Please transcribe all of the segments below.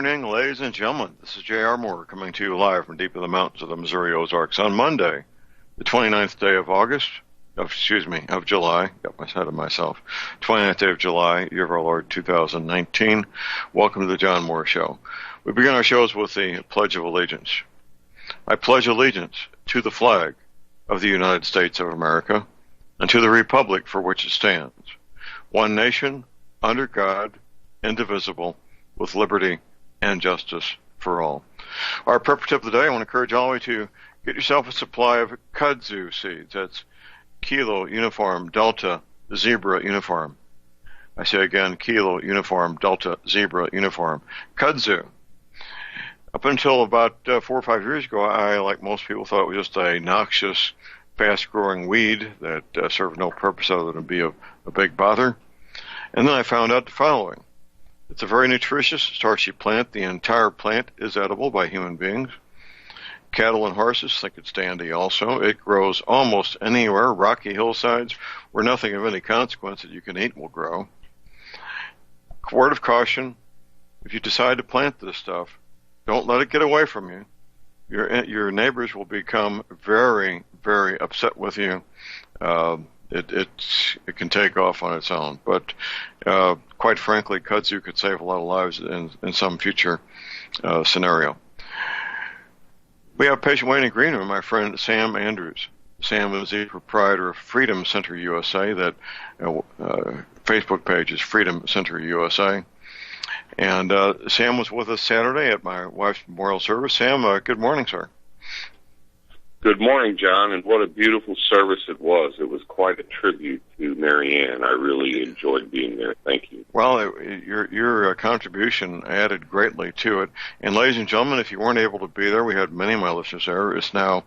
morning, ladies and gentlemen. This is J.R. Moore coming to you live from deep in the mountains of the Missouri Ozarks on Monday, the 29th day of of July. Got ahead of myself. 29th day of July, year of our Lord 2019. Welcome to the John Moore Show. We begin our shows with the Pledge of Allegiance. I pledge allegiance to the flag of the United States of America and to the republic for which it stands, one nation, under God, indivisible, with liberty and justice for all. Our preparative of the day, I want to encourage all of you to get yourself a supply of kudzu seeds. That's Kilo Uniform Delta Zebra Uniform. I say again, Kilo Uniform Delta Zebra Uniform. Kudzu. Up until about 4 or 5 years ago, I, like most people, thought it was just a noxious, fast-growing weed that served no purpose other than to be a big bother. And then I found out the following. It's a very nutritious, starchy plant. The entire plant is edible by human beings. Cattle and horses think it's dandy also. It grows almost anywhere, rocky hillsides, where nothing of any consequence that you can eat will grow. Word of caution, if you decide to plant this stuff, don't let it get away from you. Your neighbors will become very, very upset with you. It can take off on its own, but quite frankly, kudzu could save a lot of lives in some future scenario. We have a patient waiting in the green room, my friend Sam Andrews. Sam is the proprietor of Freedom Center USA. That Facebook page is Freedom Center USA. And Sam was with us Saturday at my wife's memorial service. Sam, good morning, sir. Good morning, John, and what a beautiful service it was. It was quite a tribute to Mary Ann. I really enjoyed being there. Thank you. Well, your contribution added greatly to it. And ladies and gentlemen, if you weren't able to be there, we had many of my listeners there. It's now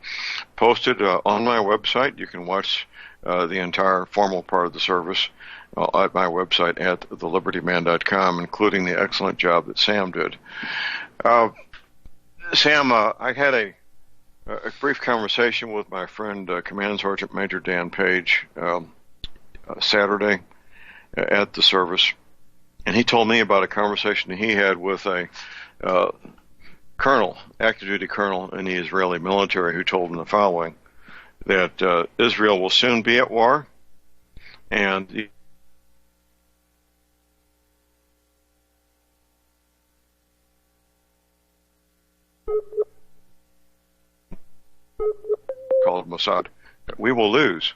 posted on my website. You can watch the entire formal part of the service at my website at thelibertyman.com, including the excellent job that Sam did. Sam, I had a brief conversation with my friend Command Sergeant Major Dan Page Saturday at the service, and he told me about a conversation he had with a colonel, active duty colonel in the Israeli military, who told him the following, that Israel will soon be at war, and called Mossad, we will lose.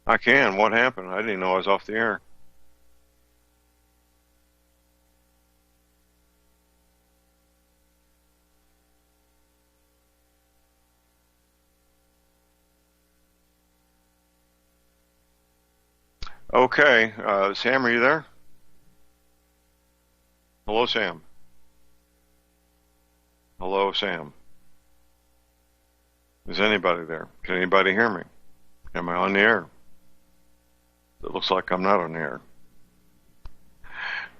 I can. What happened? I didn't even know I was off the air. Okay, Sam, are you there? Hello, Sam. Hello, Sam. Is anybody there? Can anybody hear me? Am I on the air? It looks like I'm not on the air.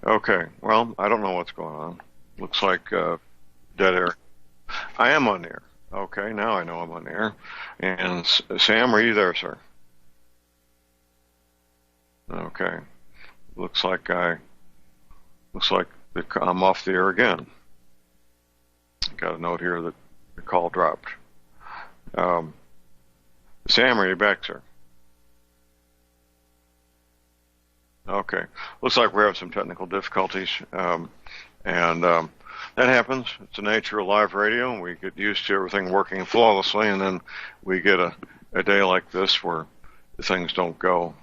Okay, well, I don't know what's going on. Looks like dead air. I am on the air. Okay, now I know I'm on the air. And Sam, are you there, sir? Okay. Looks like I'm off the air again. Got a note here that the call dropped. Sam, are you back, sir? Okay. Looks like we're having some technical difficulties, and that happens. It's the nature of live radio. We get used to everything working flawlessly, and then we get a day like this where things don't go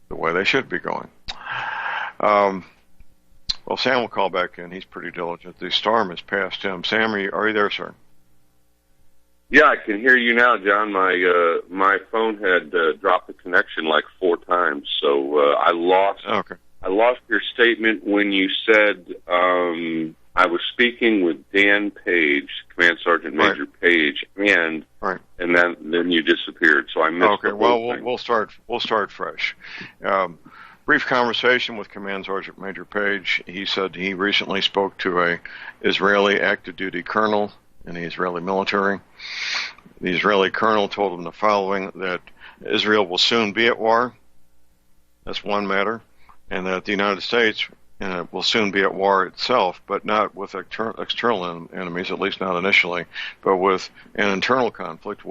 the way they should be going. Well, Sam will call back in. He's pretty diligent. The storm has passed him. Sam, are you there, sir? Yeah, I can hear you now, John. My phone had dropped the connection like 4 times, so I lost. Okay. I lost your statement when you said I was speaking with Dan Page, Command Sergeant Major Page, and then you disappeared. So I missed. Okay. Well, we'll start fresh. Brief conversation with Command Sergeant Major Page. He said he recently spoke to a Israeli active duty colonel in the Israeli military. The Israeli colonel told him the following: that Israel will soon be at war. That's one matter, and that the United States will soon be at war itself, but not with external enemies, at least not initially, but with an internal conflict.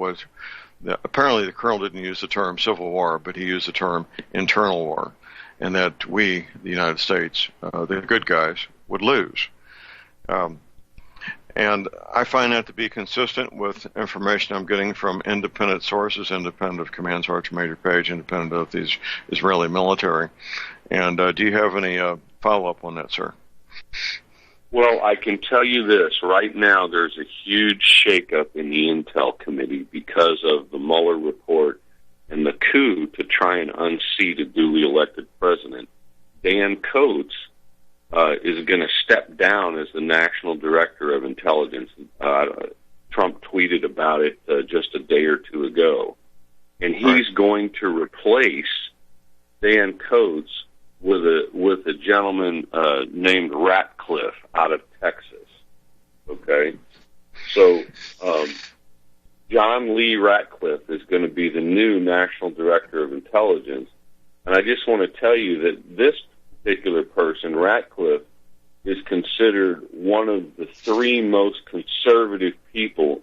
Apparently the colonel didn't use the term civil war, but he used the term internal war, and that we, the United States, the good guys, would lose. And I find that to be consistent with information I'm getting from independent sources, independent of Command Sergeant Major Page, independent of the Israeli military. And do you have any follow-up on that, sir? Well, I can tell you this. Right now, there's a huge shakeup in the Intel Committee because of the Mueller report and the coup to try and unseat a duly elected president. Dan Coates is going to step down as the National Director of Intelligence. Trump tweeted about it just a day or two ago. And he's going to replace Dan Coates with a gentleman named Ratcliffe out of Texas. Okay? So John Lee Ratcliffe is going to be the new National Director of Intelligence. And I just want to tell you that this particular person, Ratcliffe, is considered one of the 3 most conservative people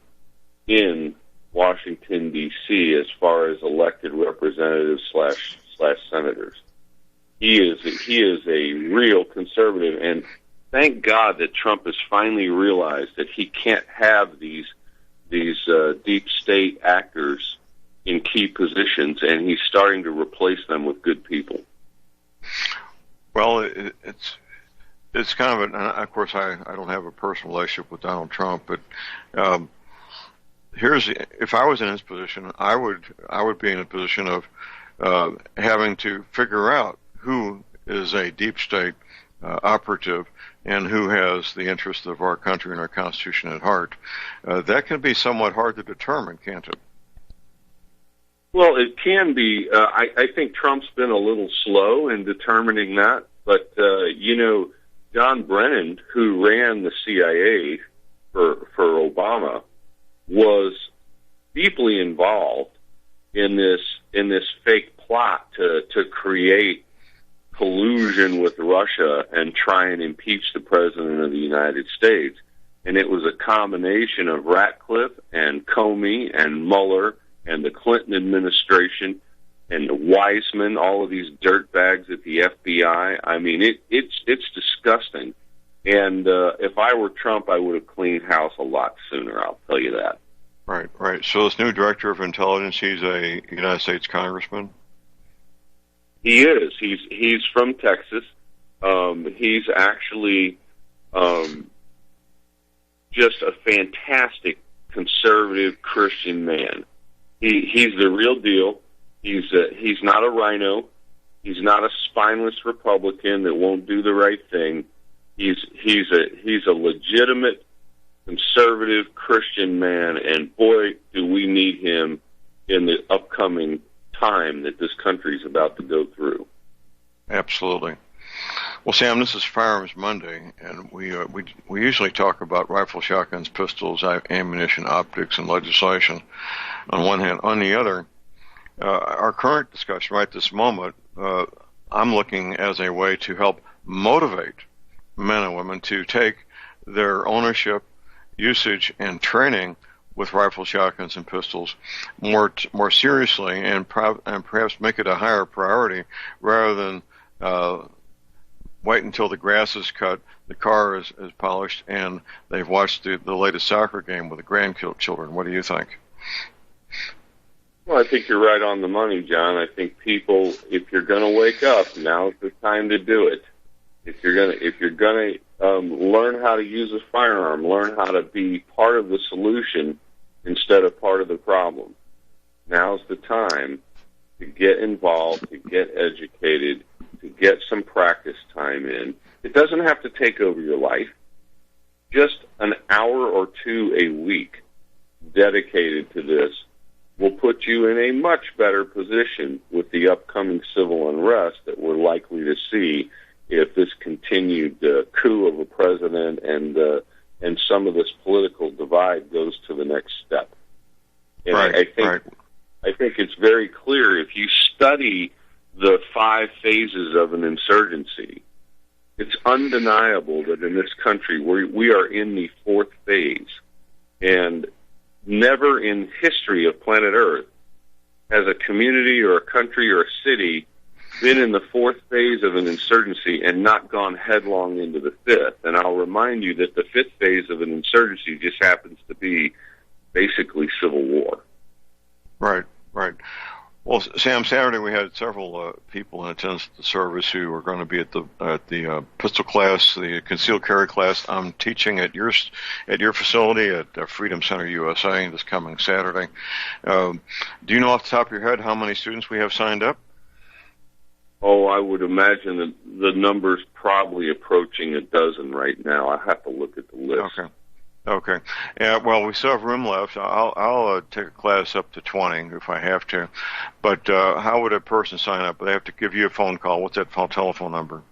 in Washington, D.C. as far as elected representatives slash senators. He is a real conservative, and thank God that Trump has finally realized that he can't have these deep state actors in key positions, and he's starting to replace them with good people. Well, it's kind of of course, I don't have a personal relationship with Donald Trump, but if I was in his position, I would be in a position of having to figure out who is a deep state operative and who has the interests of our country and our Constitution at heart. That can be somewhat hard to determine, can't it? Well, it can be. I think Trump's been a little slow in determining that. But, John Brennan, who ran the CIA for Obama, was deeply involved in this fake plot to create collusion with Russia and try and impeach the President of the United States. And it was a combination of Ratcliffe and Comey and Mueller and the Clinton administration and Weissman, all of these dirtbags at the FBI. I mean, it's disgusting. And if I were Trump, I would have cleaned house a lot sooner, I'll tell you that. Right. So this new Director of Intelligence, he's a United States congressman? He is. He's from Texas. He's actually just a fantastic conservative Christian man. He's the real deal. He's not a rhino. He's not a spineless Republican that won't do the right thing. He's a legitimate conservative Christian man, and boy, do we need him in the upcoming time that this country is about to go through. Absolutely. Well, Sam, this is Firearms Monday, and we usually talk about rifle, shotguns, pistols, ammunition, optics, and legislation on one hand. On the other, our current discussion right this moment, I'm looking as a way to help motivate men and women to take their ownership, usage, and training with rifles, shotguns, and pistols more seriously, and perhaps make it a higher priority rather than wait until the grass is cut, the car is polished, and they've watched the latest soccer game with the grandchildren. What do you think? Well, I think you're right on the money, John. I think people, if you're going to wake up, now's the time to do it. If you're gonna learn how to use a firearm, learn how to be part of the solution instead of part of the problem. Now's the time to get involved, to get educated, to get some practice time in. It doesn't have to take over your life. Just an hour or two a week dedicated to this will put you in a much better position with the upcoming civil unrest that we're likely to see if this continued coup of a president and some of this political divide goes to the next step. And right, I think it's very clear if you study the 5 phases of an insurgency, it's undeniable that in this country we are in the 4th phase. And never in history of planet Earth has a community or a country or a city been in the 4th phase of an insurgency and not gone headlong into the 5th. And I'll remind you that the 5th phase of an insurgency just happens to be basically civil war. Right. Well, Sam, Saturday we had several people in attendance at the service who are going to be at the pistol class, the concealed carry class. I'm teaching at your facility at Freedom Center USA this coming Saturday. Do you know off the top of your head how many students we have signed up? Oh, I would imagine that the number's probably approaching a dozen right now. I have to look at the list. Okay. Yeah, well, we still have room left. I'll take a class up to 20 if I have to. But how would a person sign up? They have to give you a phone call. What's that telephone number?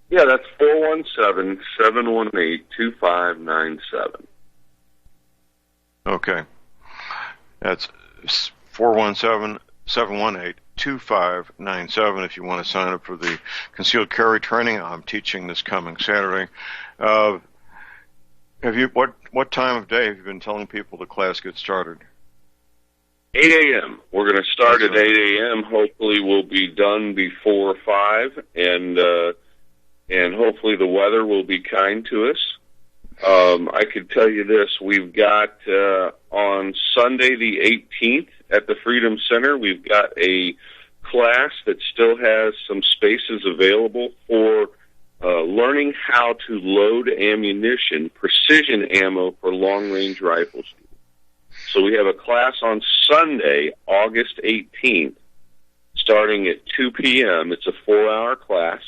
Yeah, that's 417-718-2597. Okay. That's 417-718-2597 if you want to sign up for the concealed carry training I'm teaching this coming Saturday. What time of day have you been telling people the class gets started? 8 a.m. We're going to start at 8 a.m. Hopefully we'll be done before 5, and hopefully the weather will be kind to us. I could tell you this. We've got on Sunday the 18th at the Freedom Center, we've got a class that still has some spaces available for learning how to load ammunition, precision ammo for long-range rifles. So we have a class on Sunday, August 18th, starting at 2 p.m. It's a 4-hour class,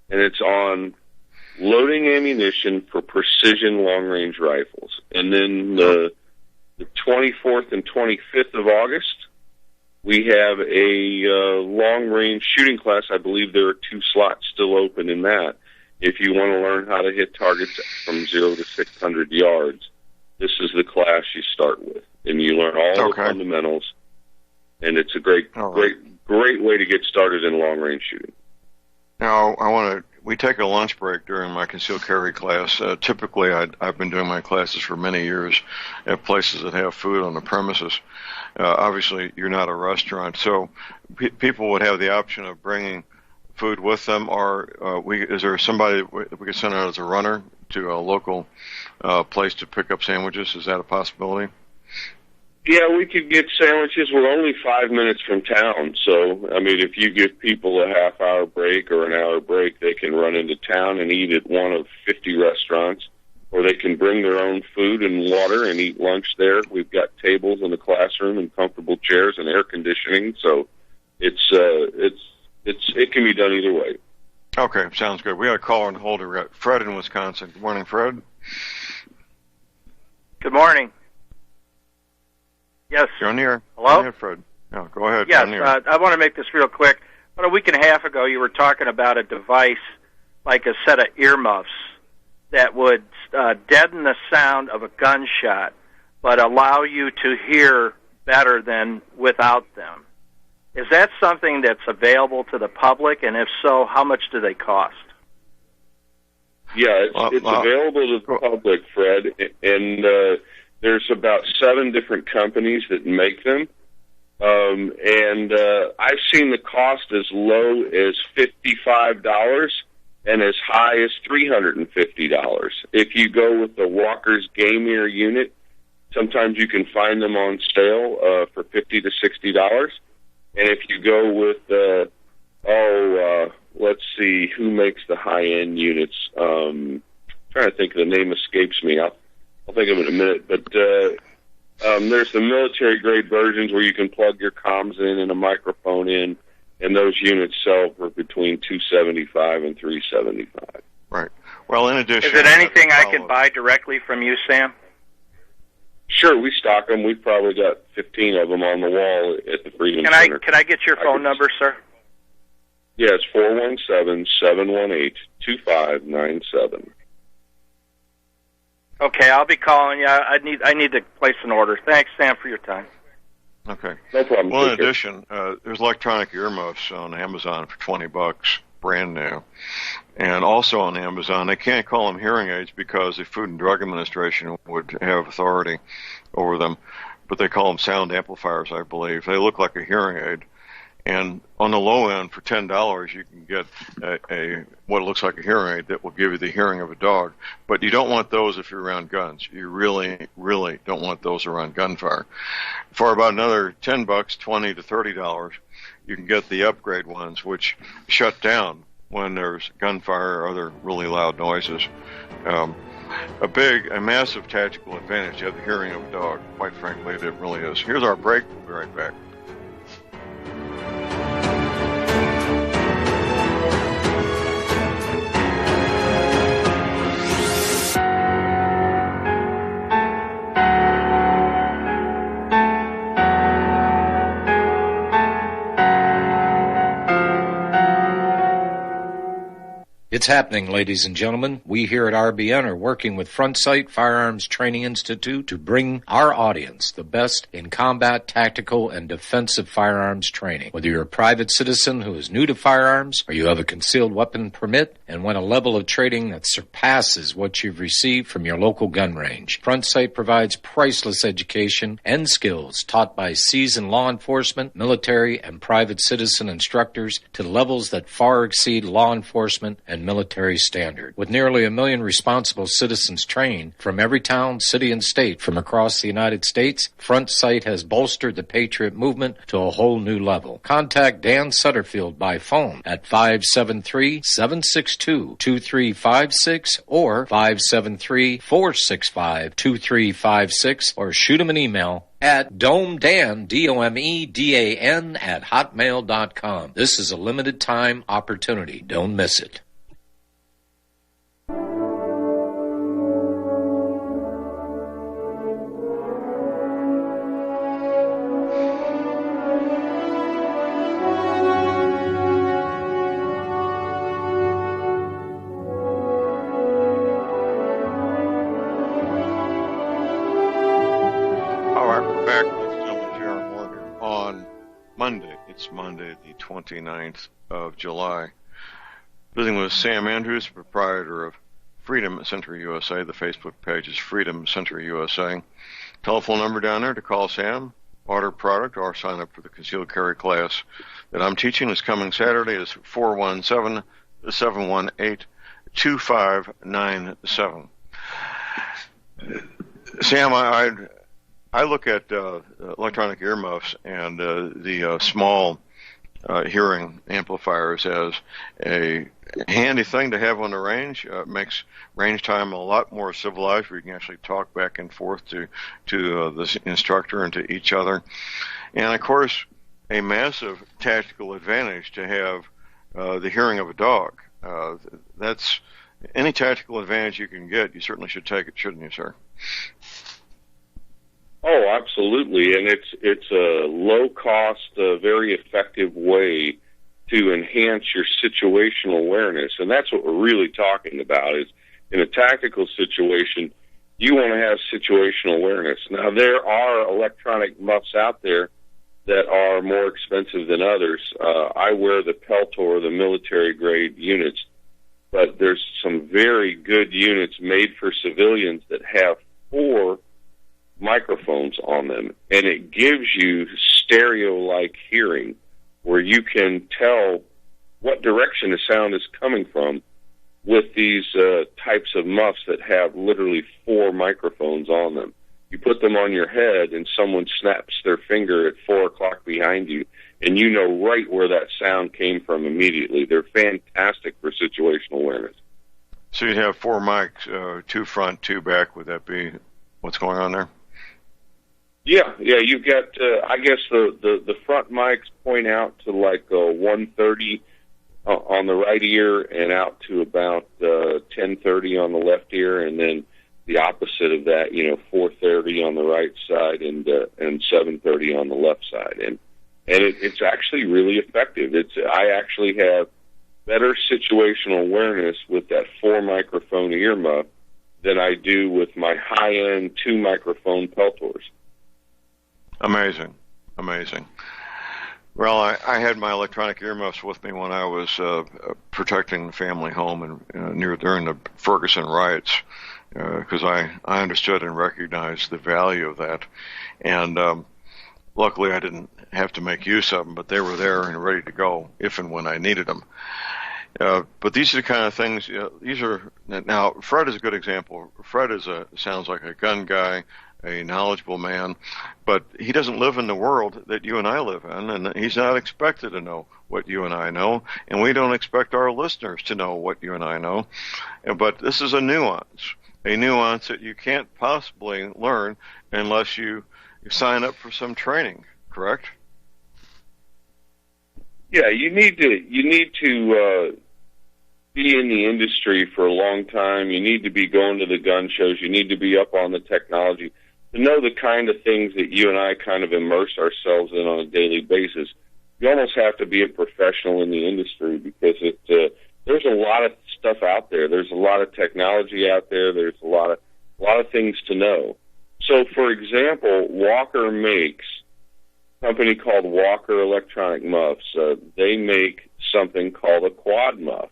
and it's on loading ammunition for precision long-range rifles. And then the 24th and 25th of August, we have a long-range shooting class. I believe there are 2 slots still open in that. If you want to learn how to hit targets from 0 to 600 yards, this is the class you start with. And you learn all the fundamentals, and it's a great way to get started in long-range shooting. Now, we take a lunch break during my concealed carry class. Typically, I've been doing my classes for many years at places that have food on the premises. Obviously, you're not a restaurant, so people would have the option of bringing food with them, or is there somebody we could send out as a runner to a local place to pick up sandwiches? Is that a possibility? Yeah, we could get sandwiches. We're only 5 minutes from town, so, I mean, if you give people a half-hour break or an hour break, they can run into town and eat at one of 50 restaurants, or they can bring their own food and water and eat lunch there. We've got tables in the classroom and comfortable chairs and air conditioning, so it can be done either way. Okay, sounds good. We got a caller on hold. We got Fred in Wisconsin. Good morning, Fred. Good morning. Yes. You're on the air. Hello? Go ahead, Fred. No, go ahead. Yes, I want to make this real quick. About a week and a half ago, you were talking about a device like a set of earmuffs that would deaden the sound of a gunshot, but allow you to hear better than without them. Is that something that's available to the public, and if so, how much do they cost? Yeah, it's available to the public, Fred, and there's about 7 different companies that make them. And I've seen the cost as low as $55 and as high as $350. If you go with the Walker's Game Ear unit, sometimes you can find them on sale for $50 to $60. And if you go with, let's see, who makes the high-end units? Trying to think, the name escapes me. I'll think of it in a minute. But there's the military-grade versions where you can plug your comms in and a microphone in, and those units sell for between $275 and $375. Right. Well, in addition, is it anything I can buy directly from you, Sam? Sure, we stock them. We've probably got 15 of them on the wall at the Freedom Center. Can I get your phone number, sir? Yeah, it's 417-718-2597. Okay, I'll be calling you. I need to place an order. Thanks, Sam, for your time. Okay. No problem. Well, in addition, there's electronic earmuffs on Amazon for $20, brand new. And also on Amazon, they can't call them hearing aids because the Food and Drug Administration would have authority over them, but they call them sound amplifiers, I believe. They look like a hearing aid. And on the low end, for $10, you can get what looks like a hearing aid that will give you the hearing of a dog. But you don't want those if you're around guns. You really, really don't want those around gunfire. For about another $10, $20 to $30, you can get the upgrade ones, which shut down when there's gunfire or other really loud noises. A massive tactical advantage to have the hearing of a dog. Quite frankly, it really is. Here's our break. We'll be right back. It's happening, ladies and gentlemen. We here at RBN are working with Front Sight Firearms Training Institute to bring our audience the best in combat, tactical, and defensive firearms training. Whether you're a private citizen who is new to firearms or you have a concealed weapon permit and want a level of training that surpasses what you've received from your local gun range, Front Sight provides priceless education and skills taught by seasoned law enforcement, military, and private citizen instructors to levels that far exceed law enforcement and military standard. With nearly 1 million responsible citizens trained from every town, city, and state from across the United States, Front Sight has bolstered the Patriot movement to a whole new level. Contact Dan Sutterfield by phone at 573-762-2356 or 573-465-2356 or shoot him an email at domedan, DOMEDAN, at hotmail.com. This is a limited time opportunity. Don't miss it. It's Monday, the 29th of July. Visiting with Sam Andrews, proprietor of Freedom Center USA. The Facebook page is Freedom Center USA. Telephone number down there to call Sam, order product, or sign up for the concealed carry class that I'm teaching this coming Saturday is 417-718-2597. Sam, I look at electronic earmuffs and the small hearing amplifiers as a handy thing to have on the range. It makes range time a lot more civilized, where you can actually talk back and forth to the instructor and to each other. And, of course, a massive tactical advantage to have the hearing of a dog. That's any tactical advantage you can get, you certainly should take it, shouldn't you, sir? Oh, absolutely, and it's a low-cost, very effective way to enhance your situational awareness. And that's what we're really talking about, is in a tactical situation, you want to have situational awareness. Now, there are electronic muffs out there that are more expensive than others. I wear the Peltor, the military-grade units, but there's some very good units made for civilians that have 4 microphones on them, and it gives you stereo-like hearing where you can tell what direction the sound is coming from with these types of muffs that have literally 4 microphones on them. You put them on your head, and someone snaps their finger at 4 o'clock behind you, and you know right where that sound came from immediately. They're fantastic for situational awareness. So you'd have 4 mics, 2 front, 2 back. Would that be what's going on there? Yeah. You've got, I guess the front mics point out to like 130 on the right ear and out to about 1030 on the left ear, and then the opposite of that, 430 on the right side and 730 on the left side, and it's actually really effective. I actually have better situational awareness with that 4 microphone earmuff than I do with my high end 2 microphone Peltors. Amazing. Well, I had my electronic earmuffs with me when I was protecting the family home and during the Ferguson riots, because I understood and recognized the value of that. And luckily I didn't have to make use of them, but they were there and ready to go if and when I needed them. But these are the kind of things, now Fred is a good example. Fred sounds like a gun guy, a knowledgeable man, but he doesn't live in the world that you and I live in, and he's not expected to know what you and I know, and we don't expect our listeners to know what you and I know. But this is a nuance that you can't possibly learn unless you sign up for some training, correct? Yeah, you need to be in the industry for a long time. You need to be going to the gun shows. You need to be up on the technology to know the kind of things that you and I kind of immerse ourselves in on a daily basis. You almost have to be a professional in the industry because there's a lot of stuff out there. There's a lot of technology out there. There's a lot of things to know. So, for example, Walker makes a company called Walker Electronic Muffs. They make something called a quad muff,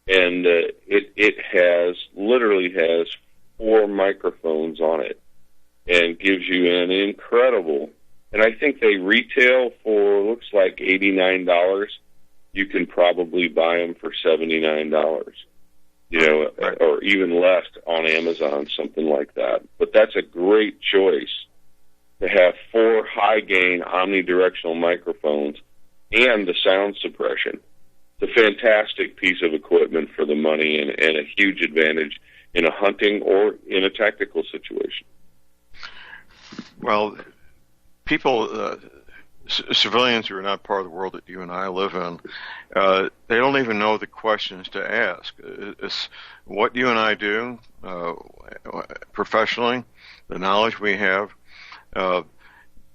and it literally has 4 microphones on it, and gives you an incredible. And I think they retail for looks like $89. You can probably buy them for $79, or even less on Amazon, something like that. But that's a great choice to have 4 high-gain omnidirectional microphones and the sound suppression. It's a fantastic piece of equipment for the money and a huge advantage in a hunting or in a tactical situation. Well, people, civilians who are not part of the world that you and I live in, they don't even know the questions to ask. It's what you and I do professionally, the knowledge we have.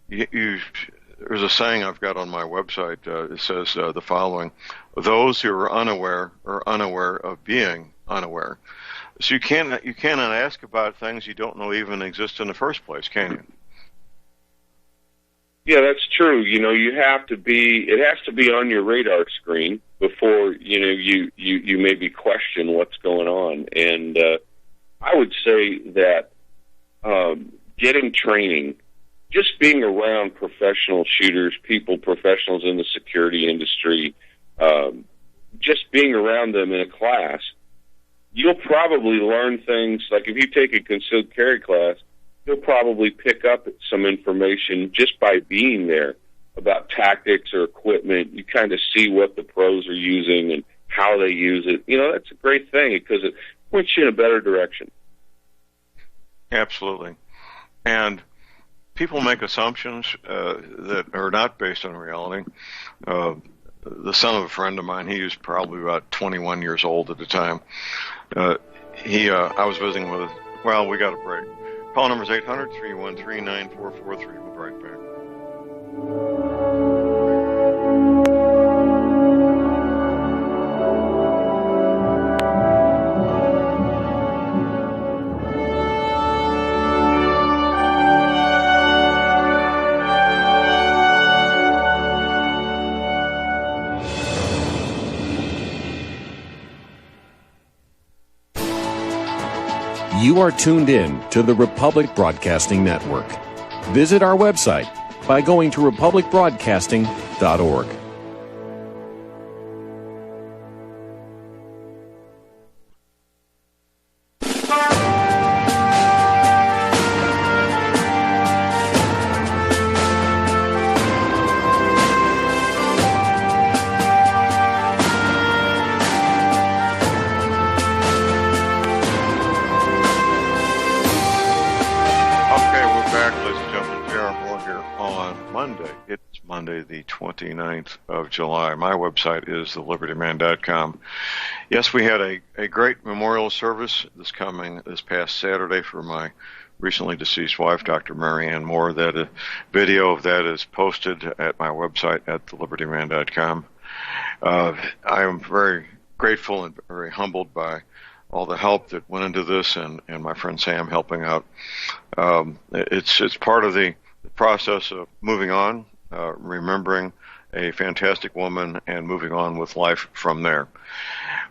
There's a saying I've got on my website. It says the following: "Those who are unaware of being unaware." So you cannot ask about things you don't know even exist in the first place, can you? Yeah, that's true. You have to be. It has to be on your radar screen before you maybe question what's going on. And I would say that getting training, just being around professional shooters, professionals in the security industry, just being around them in a class, you'll probably learn things. Like if you take a concealed carry class, you'll probably pick up some information just by being there about tactics or equipment. You kind of see what the pros are using and how they use it. That's a great thing because it points you in a better direction. Absolutely. And people make assumptions that are not based on reality. The son of a friend of mine, he was probably about 21 years old at the time. I was visiting with, we got a break. Call number is 800-313-9443. We'll be right back. You are tuned in to the Republic Broadcasting Network. Visit our website by going to republicbroadcasting.org. The 29th of July. My website is thelibertyman.com. Yes, we had a great memorial service this past Saturday for my recently deceased wife, Dr. Mary Ann Moore. That video of that is posted at my website at thelibertyman.com. I am very grateful and very humbled by all the help that went into this, and my friend Sam helping out. It's part of the process of moving on, remembering a fantastic woman and moving on with life from there.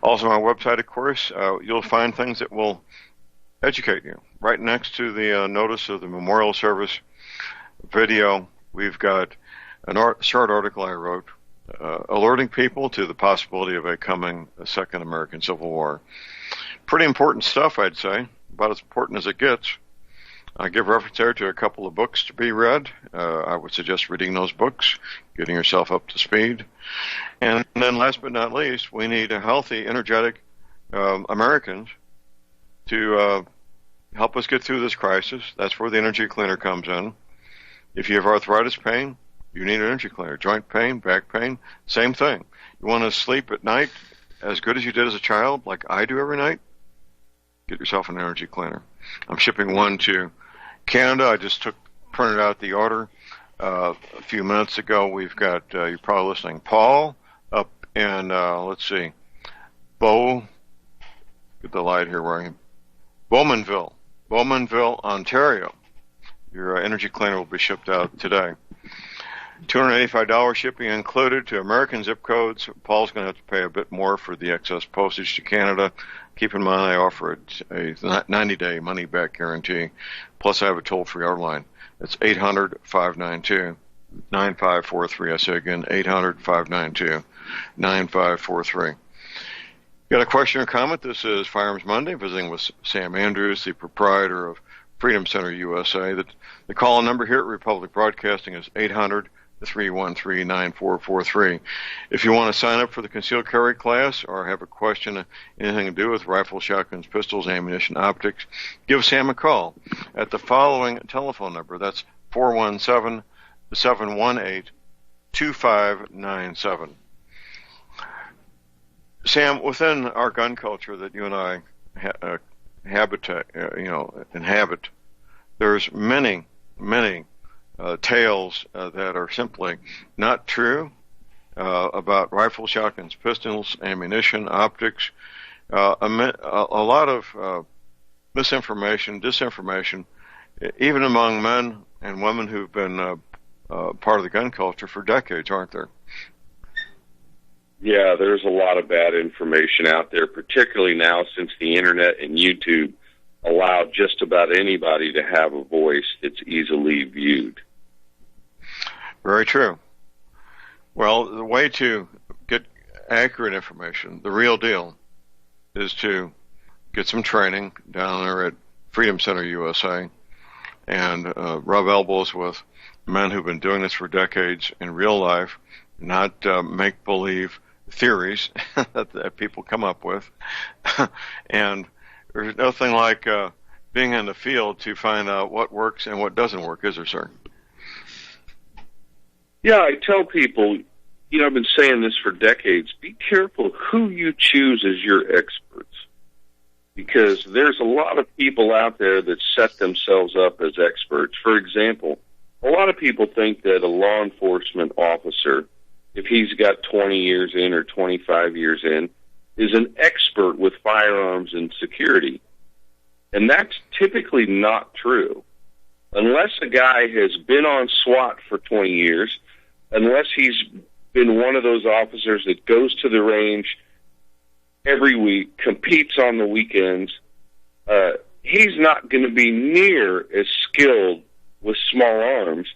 Also, on my website, of course, you'll find things that will educate you. Right next to the notice of the memorial service video, we've got a short article I wrote alerting people to the possibility of a second American Civil War. Pretty important stuff, I'd say, about as important as it gets. I give reference there to a couple of books to be read. I would suggest reading those books, getting yourself up to speed. And then last but not least, we need a healthy, energetic Americans to help us get through this crisis. That's where the energy cleaner comes in. If you have arthritis pain, you need an energy cleaner. Joint pain, back pain, same thing. You want to sleep at night as good as you did as a child, like I do every night? Get yourself an energy cleaner. I'm shipping one to Canada. I just printed out the order a few minutes ago. We've got, you're probably listening, Paul up in, let's see, get the light here, Bowmanville, Ontario. Your energy cleaner will be shipped out today. $285 shipping included to American zip codes. Paul's going to have to pay a bit more for the excess postage to Canada. Keep in mind, I offer a 90-day money-back guarantee. Plus, I have a toll-free our line. It's 800-592-9543. I say again, 800-592-9543. Got a question or comment? This is Firearms Monday, visiting with Sam Andrews, the proprietor of Freedom Center USA. The call-in number here at Republic Broadcasting is 800-313-9443. If you want to sign up for the concealed carry class or have a question, anything to do with rifles, shotguns, pistols, ammunition, optics, give Sam a call at the following telephone number. That's 417-718-2597. Sam, within our gun culture that you and I inhabit, there's many tales that are simply not true about rifles, shotguns, pistols, ammunition, optics, a lot of misinformation, disinformation, even among men and women who've been part of the gun culture for decades, aren't there? Yeah, there's a lot of bad information out there, particularly now since the Internet and YouTube allow just about anybody to have a voice that's easily viewed. Very true. Well, the way to get accurate information, the real deal, is to get some training down there at Freedom Center USA and rub elbows with men who've been doing this for decades in real life, not make-believe theories that people come up with. And there's nothing like being in the field to find out what works and what doesn't work, is there, sir? Yeah, I tell people, I've been saying this for decades, be careful who you choose as your experts, because there's a lot of people out there that set themselves up as experts. For example, a lot of people think that a law enforcement officer, if he's got 20 years in or 25 years in, is an expert with firearms and security. And that's typically not true. Unless a guy has been on SWAT for 20 years, unless he's been one of those officers that goes to the range every week, competes on the weekends, he's not going to be near as skilled with small arms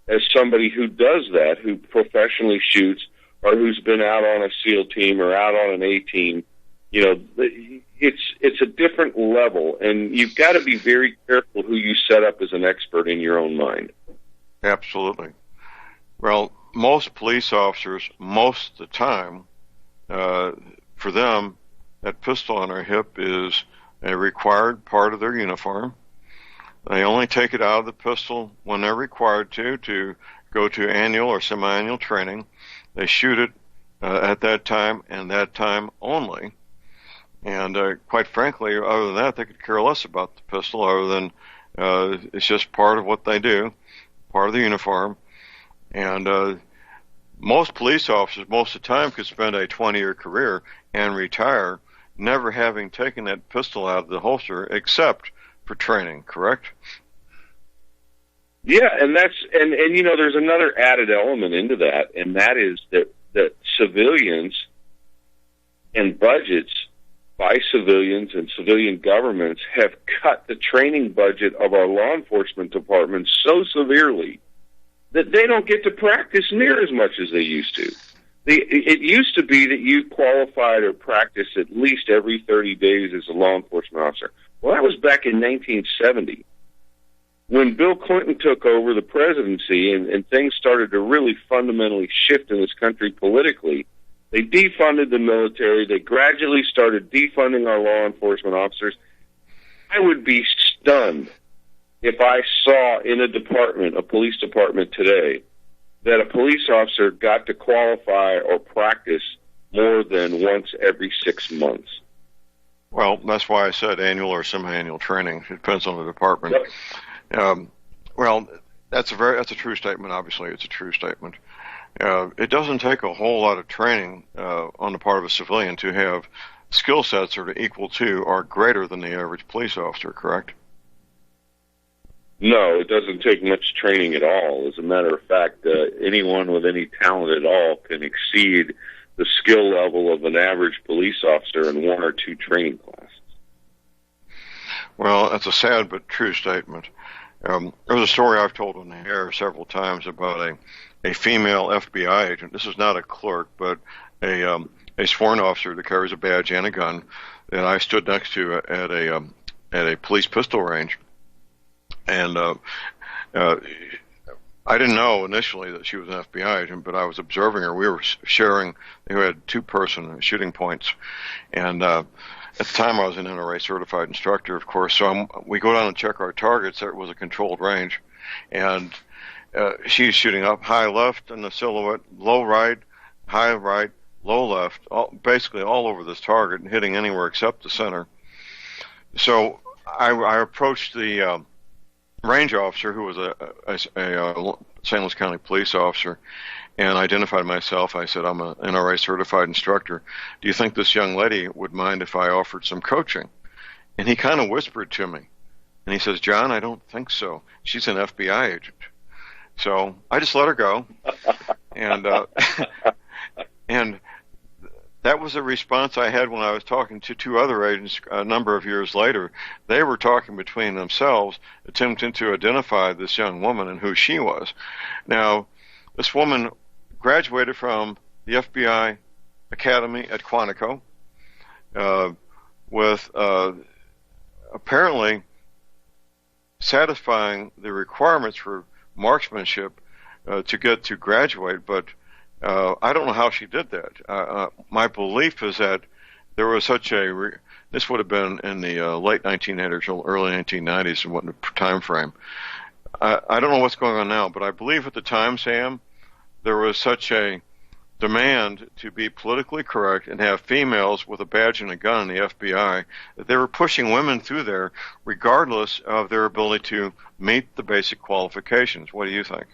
as somebody who does that, who professionally shoots, or who's been out on a SEAL team or out on an A team. You know, it's a different level, and you've got to be very careful who you set up as an expert in your own mind. Absolutely. Well, most police officers, most of the time, for them, that pistol on their hip is a required part of their uniform. They only take it out of the pistol when they're required to go to annual or semi-annual training. They shoot it at that time and that time only. And quite frankly, other than that, they could care less about the pistol, other than it's just part of what they do, part of the uniform. And most police officers, most of the time, could spend a 20-year career and retire never having taken that pistol out of the holster except for training, correct? Yeah, and you know, there's another added element into that, and that is that civilians and budgets by civilians and civilian governments have cut the training budget of our law enforcement departments so severely that they don't get to practice near as much as they used to. It used to be that you qualified or practiced at least every 30 days as a law enforcement officer. Well, that was back in 1970. When Bill Clinton took over the presidency and things started to really fundamentally shift in this country politically, they defunded the military. They gradually started defunding our law enforcement officers. I would be stunned if I saw in a police department today, that a police officer got to qualify or practice more than once every 6 months. Well, that's why I said annual or semi-annual training. It depends on the department. Yep. Well, that's a true statement. Obviously, it's a true statement. It doesn't take a whole lot of training on the part of a civilian to have skill sets that are equal to or greater than the average police officer, correct? No, it doesn't take much training at all. As a matter of fact, anyone with any talent at all can exceed the skill level of an average police officer in 1 or 2 training classes. Well, that's a sad but true statement. There was a story I've told on the air several times about a female FBI agent. This is not a clerk, but a sworn officer that carries a badge and a gun that I stood next to at a police pistol range. And I didn't know initially that she was an FBI agent, but I was observing her. We were sharing. We had 2-person shooting points, and at the time I was an NRA certified instructor, of course. So we go down and check our targets. It was a controlled range, and she's shooting up high left in the silhouette, low right, high right, low left, basically all over this target and hitting anywhere except the center. So I approached the range officer, who was a St. Louis County police officer, and identified myself. I said, I'm an NRA certified instructor. Do you think this young lady would mind if I offered some coaching? And he kind of whispered to me, and he says, John, I don't think so. She's an FBI agent. So I just let her go, and and that was a response I had when I was talking to 2 other agents a number of years later. They were talking between themselves, attempting to identify this young woman and who she was. Now, this woman graduated from the FBI Academy at Quantico with apparently satisfying the requirements for marksmanship to get to graduate, but I don't know how she did that. My belief is that there was such this would have been in the late 1980s or early 1990s in what time frame. I don't know what's going on now, but I believe at the time, Sam, there was such a demand to be politically correct and have females with a badge and a gun in the FBI that they were pushing women through there regardless of their ability to meet the basic qualifications. What do you think?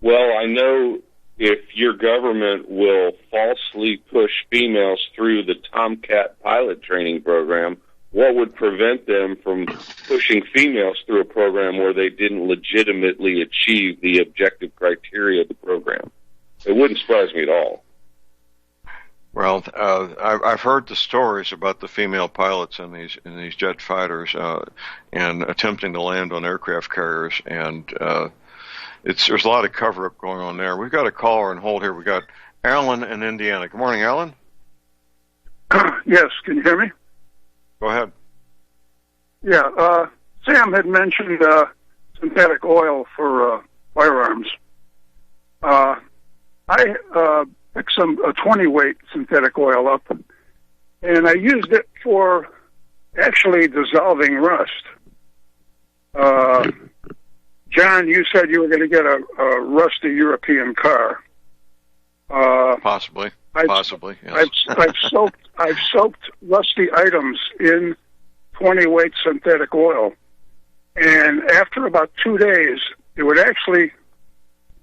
Well, I know if your government will falsely push females through the Tomcat pilot training program, what would prevent them from pushing females through a program where they didn't legitimately achieve the objective criteria of the program? It wouldn't surprise me at all. Well, I've heard the stories about the female pilots in these jet fighters and attempting to land on aircraft carriers, and there's a lot of cover up going on there. We've got a caller on hold here. We got Alan in Indiana. Good morning, Alan. Yes, can you hear me? Go ahead. Yeah, Sam had mentioned synthetic oil for firearms. I picked a 20-weight synthetic oil up, and I used it for actually dissolving rust. John, you said you were going to get a rusty European car. Possibly. Yes. I've soaked rusty items in 20-weight synthetic oil, and after about 2 days, it would actually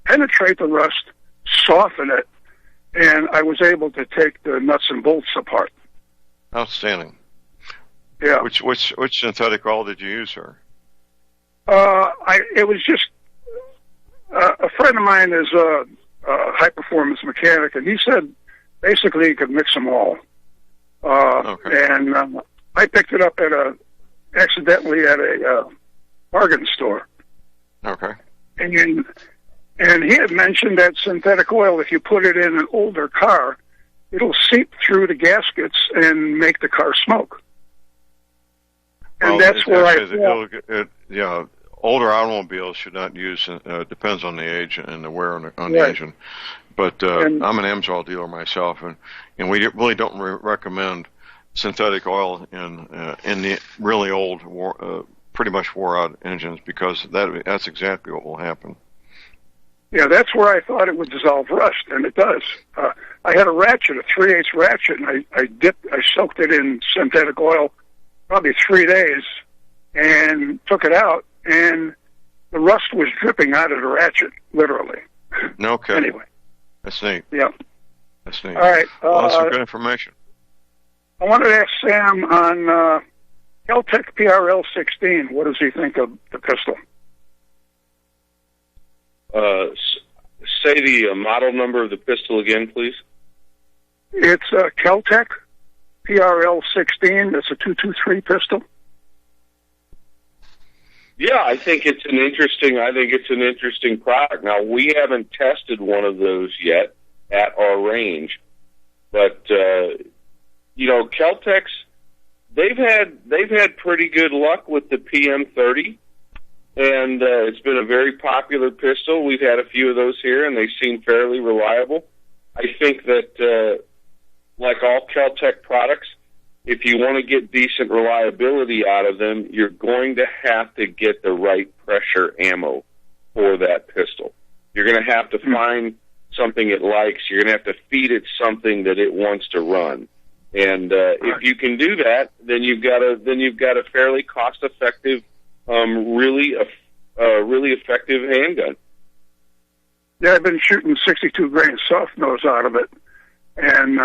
penetrate the rust, soften it, and I was able to take the nuts and bolts apart. Outstanding. Yeah. Which synthetic oil did you use, sir? It was just a friend of mine is a high-performance mechanic, and he said basically you could mix them all. Okay. And I picked it up accidentally at a bargain store. Okay. And he had mentioned that synthetic oil, if you put it in an older car, it'll seep through the gaskets and make the car smoke. And that's where I thought. Older automobiles should not use, depends on the age and the wear on the engine. But I'm an AMSOIL dealer myself, and we really don't recommend synthetic oil in the really old, pretty much wore-out engines, because that's exactly what will happen. Yeah, that's where I thought it would dissolve rust, and it does. I had a ratchet, a 3/8 ratchet, and I soaked it in synthetic oil probably 3 days, and took it out, and the rust was dripping out of the ratchet, literally. No kidding. Anyway. That's neat. Yeah. That's neat. All right. Well, that's some good information. I wanted to ask Sam on Kel-Tec PRL-16. What does he think of the pistol? Say the model number of the pistol again, please. It's Kel-Tec PRL-16. It's a .223 pistol. Yeah, I think it's an interesting product. Now, we haven't tested one of those yet at our range, but Kel-Tec's they've had pretty good luck with the PM30, and it's been a very popular pistol. We've had a few of those here, and they seem fairly reliable. I think that like all Kel-Tec products, if you want to get decent reliability out of them, you're going to have to get the right pressure ammo for that pistol. You're going to have to find something it likes. You're going to have to feed it something that it wants to run. And if you can do that, then you've got a fairly cost-effective, really effective handgun. Yeah, I've been shooting 62 grain soft nose out of it, and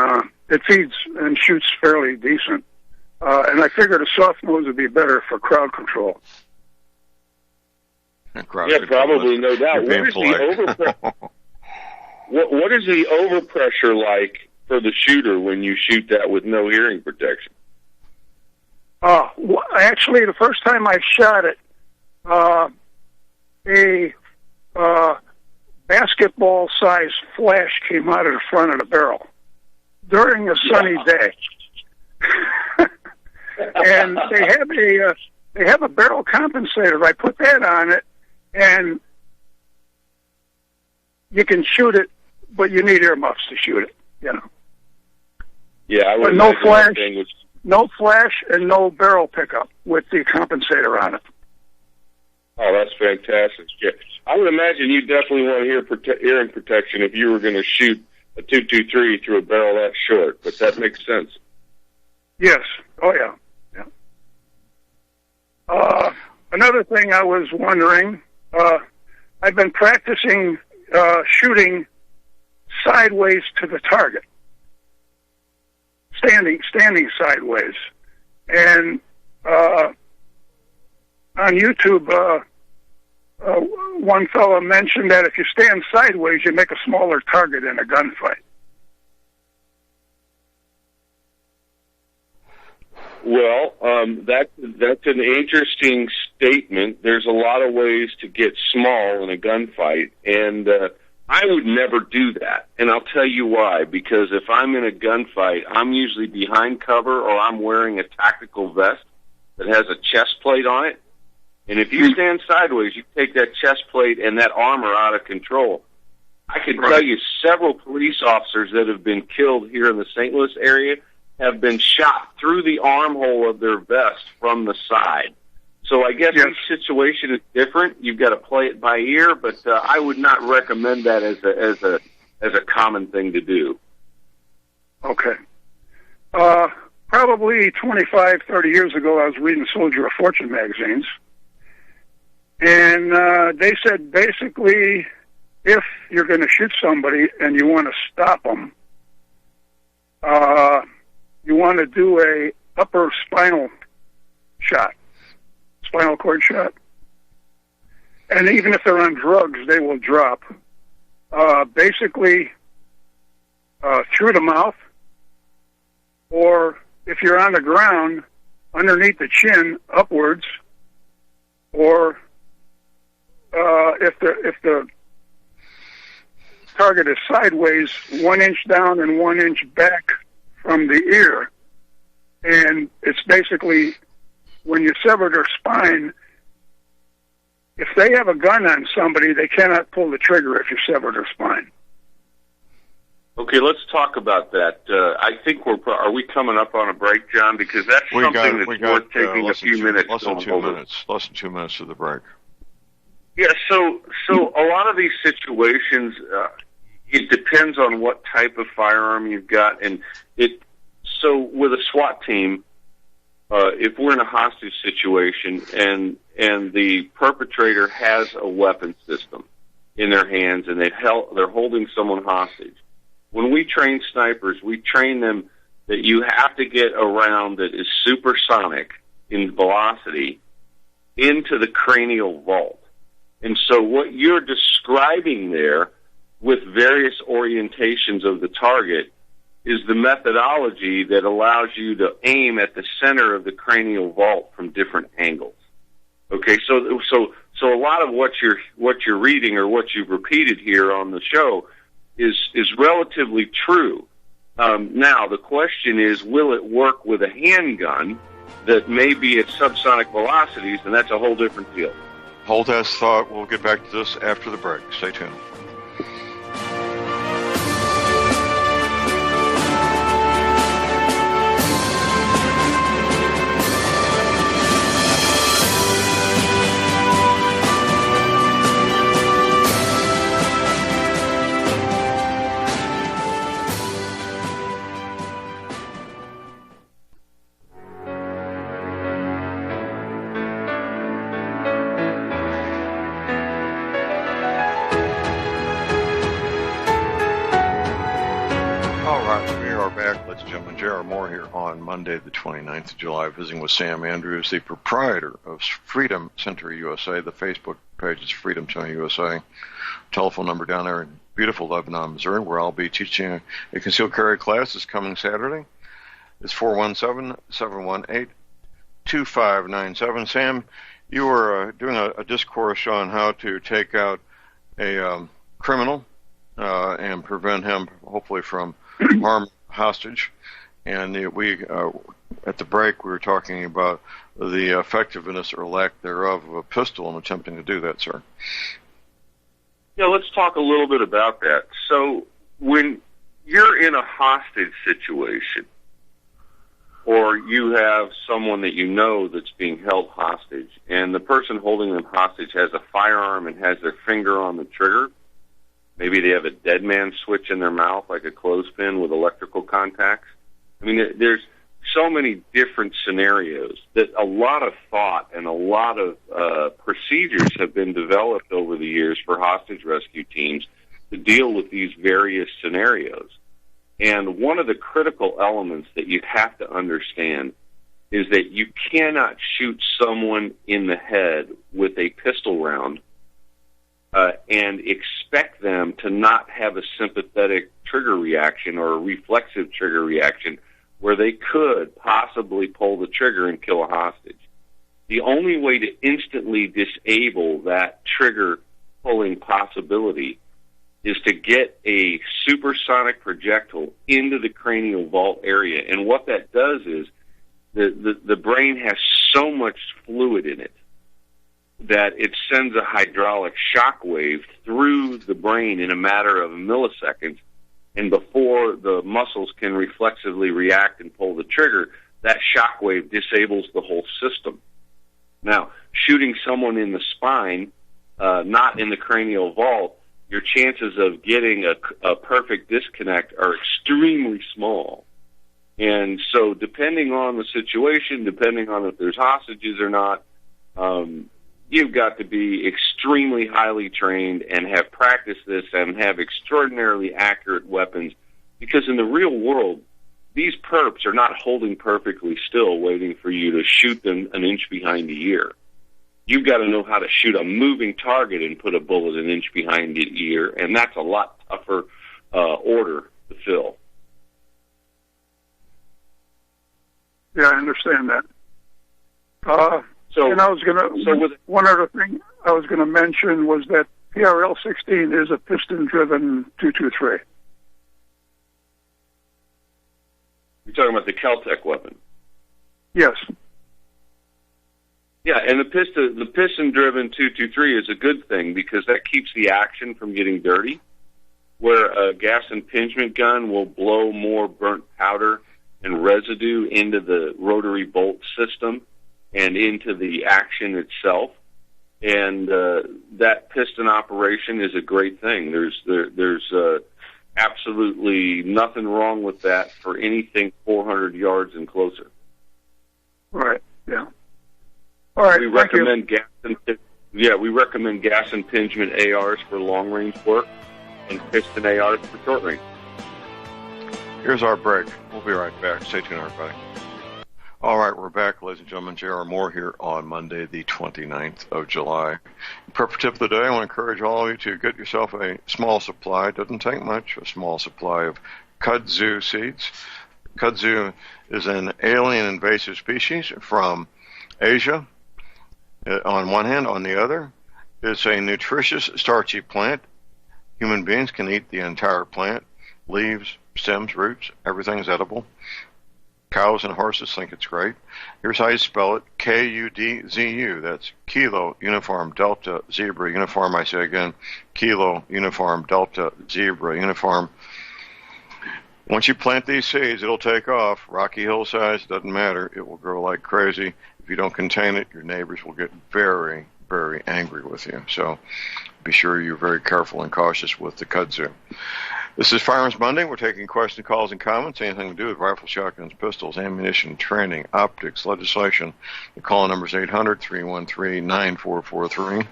it feeds and shoots fairly decent. And I figured a soft nose would be better for crowd control. Yeah, probably, no doubt. What is the overpressure like for the shooter when you shoot that with no hearing protection? Well, actually, the first time I shot it, a basketball-sized flash came out of the front of the barrel during a sunny day. And they have a barrel compensator. I put that on it, and you can shoot it, but you need earmuffs to shoot it, Yeah, but no flash and no barrel pickup with the compensator on it. Oh, that's fantastic. Yeah. I would imagine you definitely want hearing protection if you were going to shoot a .223 through a barrel that short, but that makes sense. Yes. Oh, yeah. Another thing I was wondering, I've been practicing shooting sideways to the target, standing sideways, and on YouTube, one fellow mentioned that if you stand sideways, you make a smaller target in a gunfight. Well, that's an interesting statement. There's a lot of ways to get small in a gunfight, and I would never do that. And I'll tell you why. Because if I'm in a gunfight, I'm usually behind cover, or I'm wearing a tactical vest that has a chest plate on it. And if you stand sideways, you take that chest plate and that armor out of control. I could tell you several police officers that have been killed here in the St. Louis area have been shot through the armhole of their vest from the side. So I guess each situation is different. You've got to play it by ear, but I would not recommend that as a common thing to do. Okay. Probably 25, 30 years ago, I was reading Soldier of Fortune magazines, and they said basically, if you're going to shoot somebody and you want to stop them, you want to do a upper spinal cord shot. And even if they're on drugs, they will drop. Basically, through the mouth, or if you're on the ground, underneath the chin, upwards, or if the target is sideways, 1 inch down and 1 inch back from the ear. And it's basically, when you sever their spine, if they have a gun on somebody, they cannot pull the trigger if you sever their spine. Okay, let's talk about that. I think are we coming up on a break, John? Because that's something that's worth taking a few minutes. Less than 2 minutes to the break. Yeah, so a lot of these situations, it depends on what type of firearm you've got, and so with a SWAT team, if we're in a hostage situation and the perpetrator has a weapon system in their hands and they're holding someone hostage, when we train snipers, we train them that you have to get a round that is supersonic in velocity into the cranial vault. And so what you're describing there with various orientations of the target is the methodology that allows you to aim at the center of the cranial vault from different angles. Okay, so a lot of what you're reading or what you've repeated here on the show is relatively true. Now the question is, will it work with a handgun that may be at subsonic velocities? And that's a whole different deal. Hold that thought. We'll get back to this after the break. Stay tuned. Monday, the 29th of July, visiting with Sam Andrews, the proprietor of Freedom Center USA. The Facebook page is Freedom Center USA. Telephone number down there in beautiful Lebanon, Missouri, where I'll be teaching a concealed carry class this coming Saturday. It's 417-718-2597. Sam, you were doing a discourse on how to take out a criminal and prevent him, hopefully, from harm hostage. And we, at the break, we were talking about the effectiveness or lack thereof of a pistol in attempting to do that, sir. Yeah, let's talk a little bit about that. So when you're in a hostage situation, or you have someone that you know that's being held hostage, and the person holding them hostage has a firearm and has their finger on the trigger, maybe they have a dead man switch in their mouth like a clothespin with electrical contacts. I mean, there's so many different scenarios that a lot of thought and a lot of procedures have been developed over the years for hostage rescue teams to deal with these various scenarios. And one of the critical elements that you have to understand is that you cannot shoot someone in the head with a pistol round and expect them to not have a sympathetic trigger reaction or a reflexive trigger reaction where they could possibly pull the trigger and kill a hostage. The only way to instantly disable that trigger pulling possibility is to get a supersonic projectile into the cranial vault area. And what that does is the brain has so much fluid in it that it sends a hydraulic shock wave through the brain in a matter of milliseconds. And before the muscles can reflexively react and pull the trigger, that shock wave disables the whole system. Now, shooting someone in the spine, not in the cranial vault, your chances of getting a perfect disconnect are extremely small. And so depending on the situation, depending on if there's hostages or not, you've got to be extremely highly trained and have practiced this and have extraordinarily accurate weapons, because in the real world, these perps are not holding perfectly still waiting for you to shoot them an inch behind the ear. You've got to know how to shoot a moving target and put a bullet an inch behind the ear, and that's a lot tougher order to fill. Yeah, I understand that. And I was one other thing I was going to mention was that PRL-16 is a piston-driven 223. You're talking about the Keltec weapon? Yes. Yeah, and the piston-driven 223 is a good thing because that keeps the action from getting dirty, where a gas impingement gun will blow more burnt powder and residue into the rotary bolt system and into the action itself. And that piston operation is a great thing. There's absolutely nothing wrong with that for anything 400 yards and closer. Right. Yeah. All right. We recommend we recommend gas impingement ARs for long range work and piston ARs for short range. Here's our break. We'll be right back. Stay tuned, everybody. All right, we're back, ladies and gentlemen. J.R. Moore here on Monday, the 29th of July. Prep tip of the day, I want to encourage all of you to get yourself a small supply. It doesn't take much, a small supply of kudzu seeds. Kudzu is an alien invasive species from Asia. On one hand, on the other, it's a nutritious, starchy plant. Human beings can eat the entire plant, leaves, stems, roots, everything's edible. Cows and horses think it's great. Here's how you spell it, Kudzu. That's Kilo, Uniform, Delta, Zebra, Uniform, I say again, Kilo, Uniform, Delta, Zebra, Uniform. Once you plant these seeds, it'll take off. Rocky hillsides, doesn't matter. It will grow like crazy. If you don't contain it, your neighbors will get very, very angry with you. So be sure you're very careful and cautious with the kudzu. This is Firearms Monday. We're taking questions, calls, and comments. Anything to do with rifles, shotguns, pistols, ammunition, training, optics, legislation. The call number is 800-313-9443.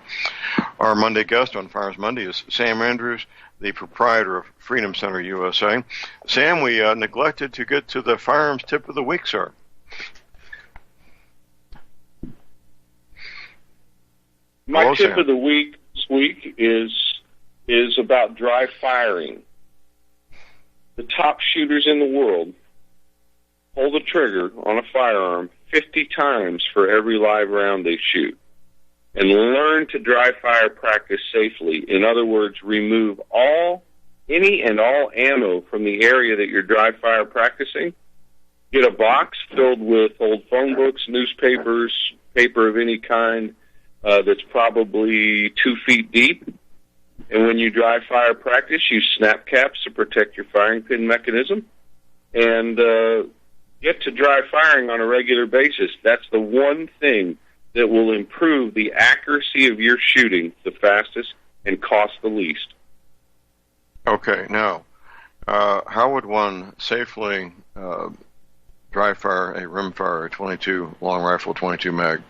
Our Monday guest on Firearms Monday is Sam Andrews, the proprietor of Freedom Center USA. Sam, we neglected to get to the firearms tip of the week, sir. My tip of the week this week is about dry firing. The top shooters in the world pull the trigger on a firearm 50 times for every live round they shoot. And learn to dry fire practice safely. In other words, remove any and all ammo from the area that you're dry fire practicing. Get a box filled with old phone books, newspapers, paper of any kind that's probably 2 feet deep. And when you dry fire practice, use snap caps to protect your firing pin mechanism. And get to dry firing on a regular basis. That's the one thing that will improve the accuracy of your shooting the fastest and cost the least. Okay, now, how would one safely dry fire a rimfire, a 22 long rifle, 22 mag?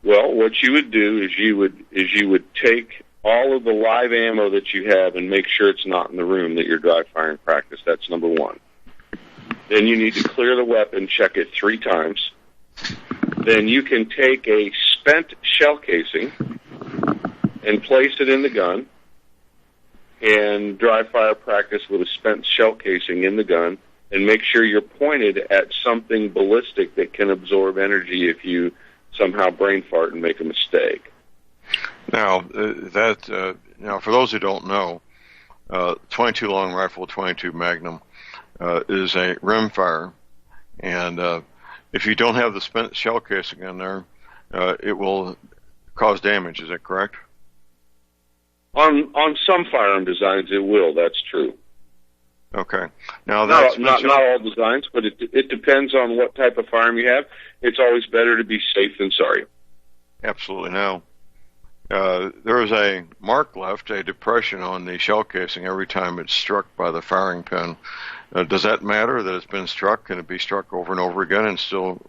Well, what you would do is you would take all of the live ammo that you have and make sure it's not in the room that you're dry firing practice. That's number one. Then you need to clear the weapon, check it 3 times. Then you can take a spent shell casing and place it in the gun and dry fire practice with a spent shell casing in the gun, and make sure you're pointed at something ballistic that can absorb energy if you somehow brain fart and make a mistake. Now, now for those who don't know, 22 long rifle, 22 Magnum is a rimfire, and if you don't have the spent shell casing in there, it will cause damage. Is that correct? On some firearm designs, it will. That's true. Okay. Now that's not all designs, but it depends on what type of firearm you have. It's always better to be safe than sorry. Absolutely. Now, there is a mark left, a depression on the shell casing every time it's struck by the firing pin. Does that matter that it's been struck? Can it be struck over and over again and still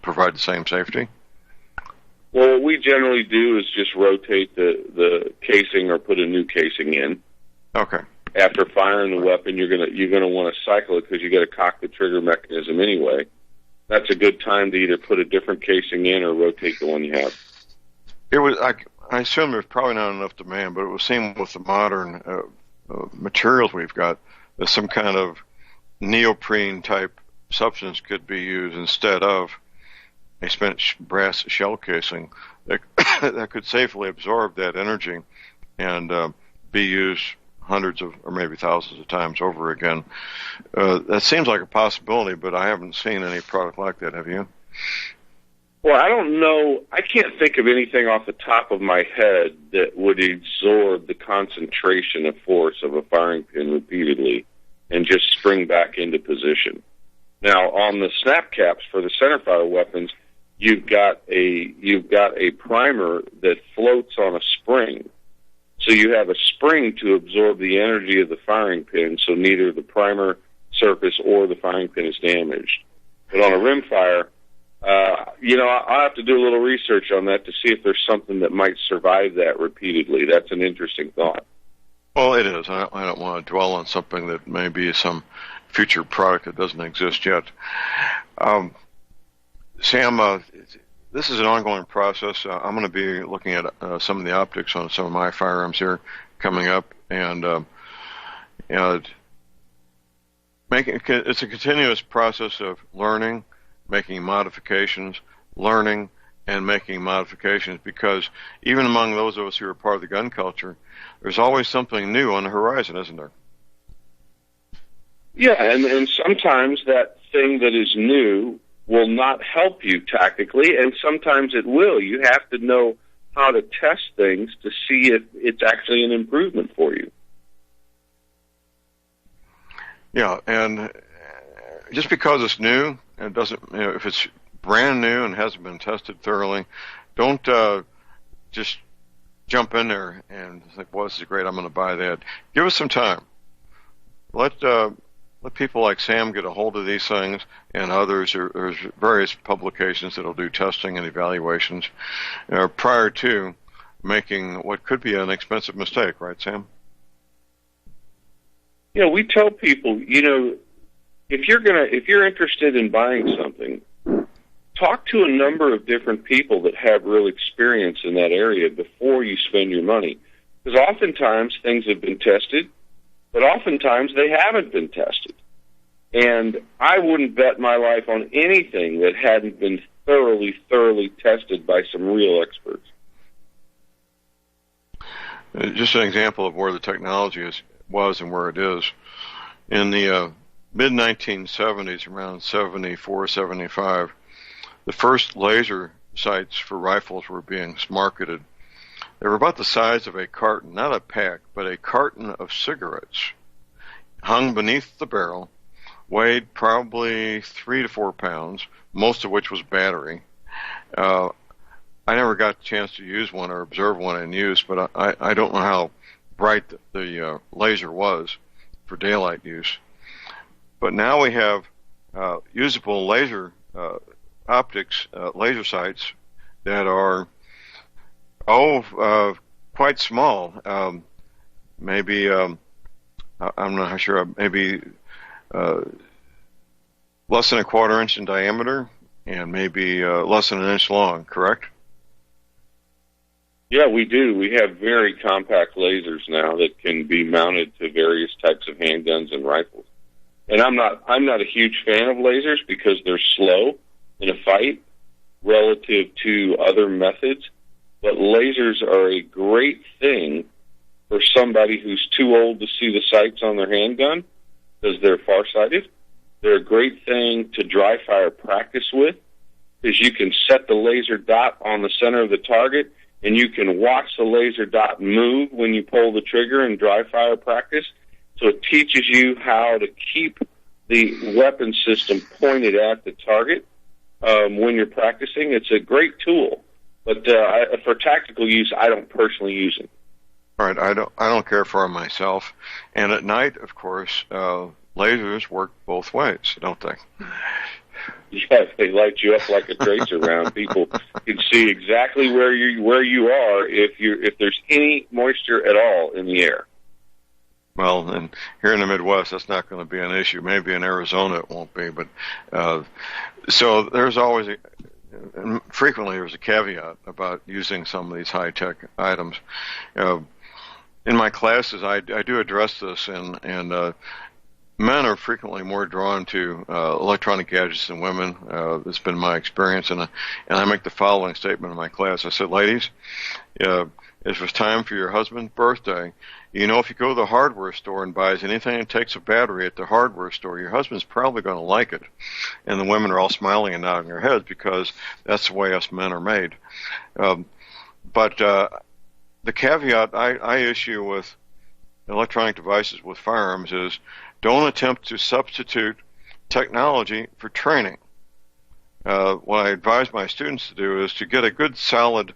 provide the same safety? Well, what we generally do is just rotate the casing or put a new casing in. Okay. After firing the weapon, you're gonna want to cycle it because you got to cock the trigger mechanism anyway. That's a good time to either put a different casing in or rotate the one you have. It was. I assume there's probably not enough demand, but it would seem with the modern materials we've got, that some kind of neoprene type substance could be used instead of a spent brass shell casing that that could safely absorb that energy and be used hundreds of or maybe thousands of times over again. That seems like a possibility, but I haven't seen any product like that. Have you? Well, I don't know. I can't think of anything off the top of my head that would absorb the concentration of force of a firing pin repeatedly and just spring back into position. Now, on the snap caps for the centerfire weapons, you've got a primer that floats on a spring. So you have a spring to absorb the energy of the firing pin, so neither the primer surface or the firing pin is damaged. But on a rimfire, I'll have to do a little research on that to see if there's something that might survive that repeatedly. That's an interesting thought. Well, it is. I don't want to dwell on something that may be some future product that doesn't exist yet. Sam, this is an ongoing process. I'm going to be looking at some of the optics on some of my firearms here coming up, and it's a continuous process of learning, making modifications, learning, and making modifications, because even among those of us who are part of the gun culture, there's always something new on the horizon, isn't there? Yeah, and sometimes that thing that is new will not help you tactically, and sometimes it will. You have to know how to test things to see if it's actually an improvement for you. Yeah, and just because it's new, and doesn't, if it's brand new and hasn't been tested thoroughly, don't just jump in there and think, well, this is great, I'm going to buy that. Give us some time. Let people like Sam get a hold of these things, and others. There's various publications that will do testing and evaluations prior to making what could be an expensive mistake, right, Sam? Yeah, we tell people, if you're interested in buying something, talk to a number of different people that have real experience in that area before you spend your money. Because oftentimes things have been tested, but oftentimes they haven't been tested. And I wouldn't bet my life on anything that hadn't been thoroughly tested by some real experts. Just an example of where the technology was and where it is. In the mid-1970s, around 74, 75, the first laser sights for rifles were being marketed. They were about the size of a carton, not a pack, but a carton of cigarettes, hung beneath the barrel, weighed probably 3 to 4 pounds, most of which was battery. I never got the chance to use one or observe one in use, but I don't know how bright the laser was for daylight use. But now we have usable laser optics, laser sights that are quite small. Maybe I'm not sure. Maybe less than a quarter inch in diameter, and maybe less than an inch long. Correct? Yeah, we do. We have very compact lasers now that can be mounted to various types of handguns and rifles. And I'm not a huge fan of lasers because they're slow in a fight relative to other methods. But lasers are a great thing for somebody who's too old to see the sights on their handgun because they're farsighted. They're a great thing to dry fire practice with because you can set the laser dot on the center of the target and you can watch the laser dot move when you pull the trigger in dry fire practice. So it teaches you how to keep the weapon system pointed at the target when you're practicing. It's a great tool, but for tactical use, I don't personally use it. All right, I don't care for them myself. And at night, of course, lasers work both ways, don't they? Yeah, they light you up like a tracer round. People can see exactly where you are if there's any moisture at all in the air. Well, and here in the Midwest, that's not going to be an issue. Maybe in Arizona it won't be, but so there's always frequently there's a caveat about using some of these high-tech items. In my classes, I do address this, and men are frequently more drawn to electronic gadgets than women. That's been my experience, and I make the following statement in my class. I said, ladies, if it's time for your husband's birthday, you know, if you go to the hardware store and buys anything that takes a battery at the hardware store, your husband's probably going to like it. And the women are all smiling and nodding their heads because that's the way us men are made. But the caveat I issue with electronic devices with firearms is don't attempt to substitute technology for training. What I advise my students to do is to get a good solid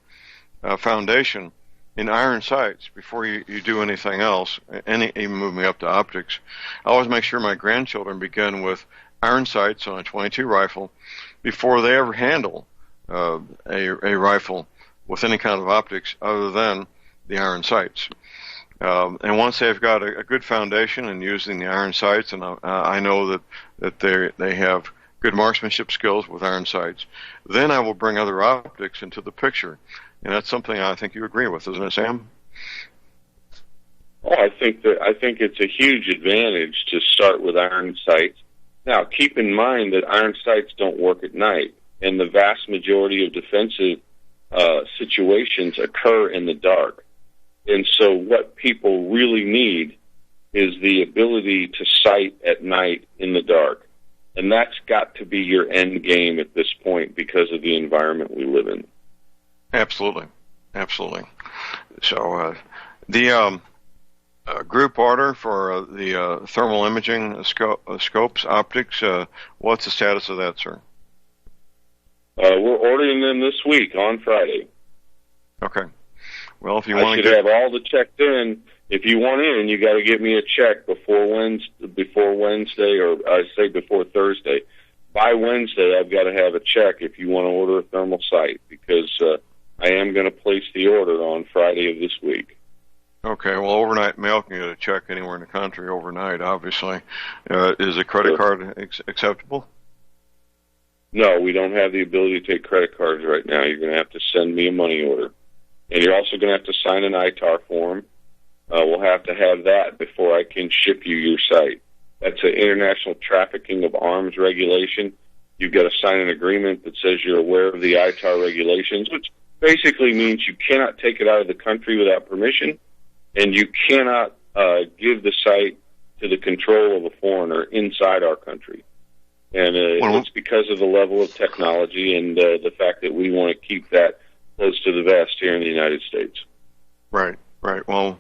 foundation in iron sights before you do anything else, even moving up to optics. I always make sure my grandchildren begin with iron sights on a .22 rifle before they ever handle a rifle with any kind of optics other than the iron sights. And once they've got a good foundation in using the iron sights, and I know that they have good marksmanship skills with iron sights, then I will bring other optics into the picture. And that's something I think you agree with, isn't it, Sam? Oh, I think it's a huge advantage to start with iron sights. Now, keep in mind that iron sights don't work at night, and the vast majority of defensive situations occur in the dark. And so what people really need is the ability to sight at night in the dark. And that's got to be your end game at this point because of the environment we live in. Absolutely. So the group order for the thermal imaging scopes, optics, what's the status of that, sir? We're ordering them this week on Friday. Okay. Well, if you want to have all the checked in. If you want in, you got to give me a check before Wednesday, or I say before Thursday. By Wednesday, I've got to have a check if you want to order a thermal sight, because I am going to place the order on Friday of this week. Okay. Well, overnight mail can get a check anywhere in the country overnight, obviously. Is a credit card acceptable? No, we don't have the ability to take credit cards right now. You're going to have to send me a money order. And you're also going to have to sign an ITAR form. We'll have to have that before I can ship you your sight. That's an international trafficking of arms regulation. You've got to sign an agreement that says you're aware of the ITAR regulations, which basically means you cannot take it out of the country without permission, and you cannot give the sight to the control of a foreigner inside our country. And it's because of the level of technology and the fact that we want to keep that close to the vest here in the United States. Right. Well,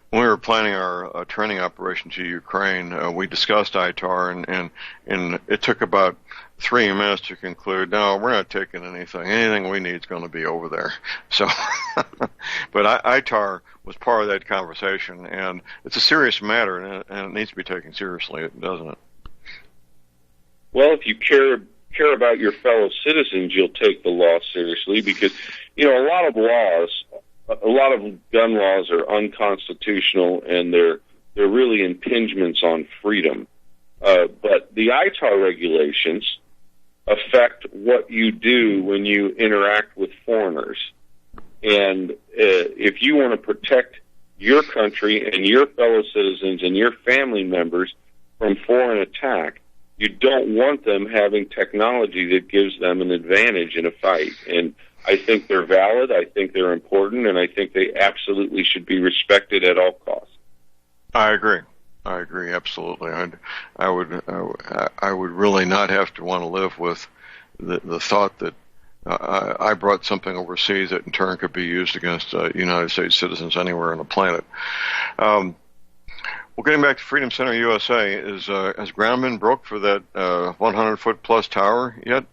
when we were planning our training operation to Ukraine, we discussed ITAR, and it took about 3 minutes to conclude, no, we're not taking anything. Anything we need is going to be over there. So, but ITAR was part of that conversation, and it's a serious matter, and it needs to be taken seriously, doesn't it? Well, if you care about your fellow citizens, you'll take the law seriously, because, you know, a lot of gun laws are unconstitutional, and they're really impingements on freedom. But the ITAR regulations affect what you do when you interact with foreigners. And if you want to protect your country and your fellow citizens and your family members from foreign attack, you don't want them having technology that gives them an advantage in a fight. And I think they're valid, I think they're important, and I think they absolutely should be respected at all costs. I agree, absolutely. I would really not have to want to live with the thought that I brought something overseas that in turn could be used against United States citizens anywhere on the planet. Well, getting back to Freedom Center USA, has ground been broke for that 100-foot plus tower yet?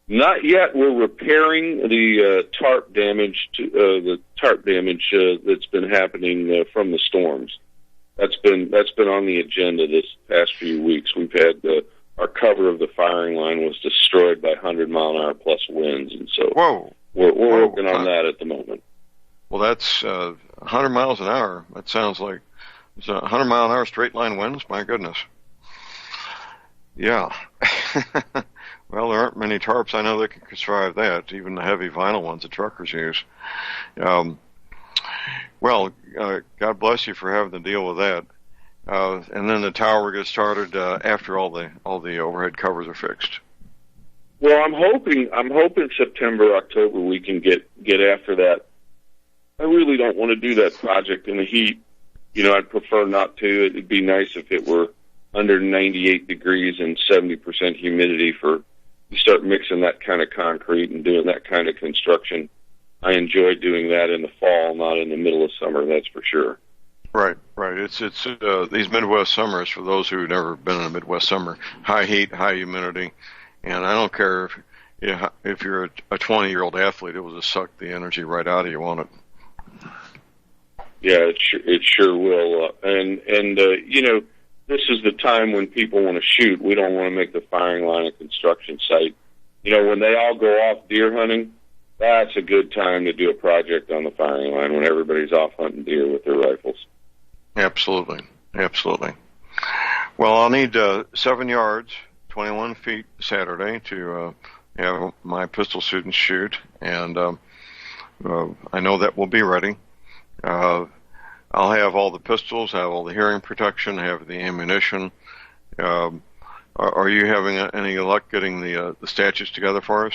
Not yet. We're repairing the tarp damage that's been happening from the storms. That's been on the agenda this past few weeks. We've had our cover of the firing line was destroyed by 100-mile-an-hour plus winds, and so we're working on that at the moment. Well, that's 100 miles an hour. That sounds like it's 100-mile-an-hour straight line winds. My goodness. Yeah. Well, there aren't many tarps I know that can survive that, even the heavy vinyl ones the truckers use. Well, God bless you for having to deal with that. And then the tower will get started after all the overhead covers are fixed. Well, I'm hoping September, October we can get after that. I really don't want to do that project in the heat. I'd prefer not to. It'd be nice if it were under 98 degrees and 70% humidity you start mixing that kind of concrete and doing that kind of construction. I enjoy doing that in the fall, not in the middle of summer, that's for sure. Right. It's these Midwest summers, for those who've never been in a Midwest summer, high heat, high humidity, and I don't care if you're a 20-year-old athlete, it will just suck the energy right out of you, won't it? Yeah, it sure will. And this is the time when people want to shoot. We don't want to make the firing line a construction site. When they all go off deer hunting, that's a good time to do a project on the firing line when everybody's off hunting deer with their rifles. Absolutely. Well, I'll need 7 yards, 21 feet Saturday to have my pistol students shoot, and I know that will be ready. I'll have all the pistols, have all the hearing protection, have the ammunition. Are you having any luck getting the statutes together for us?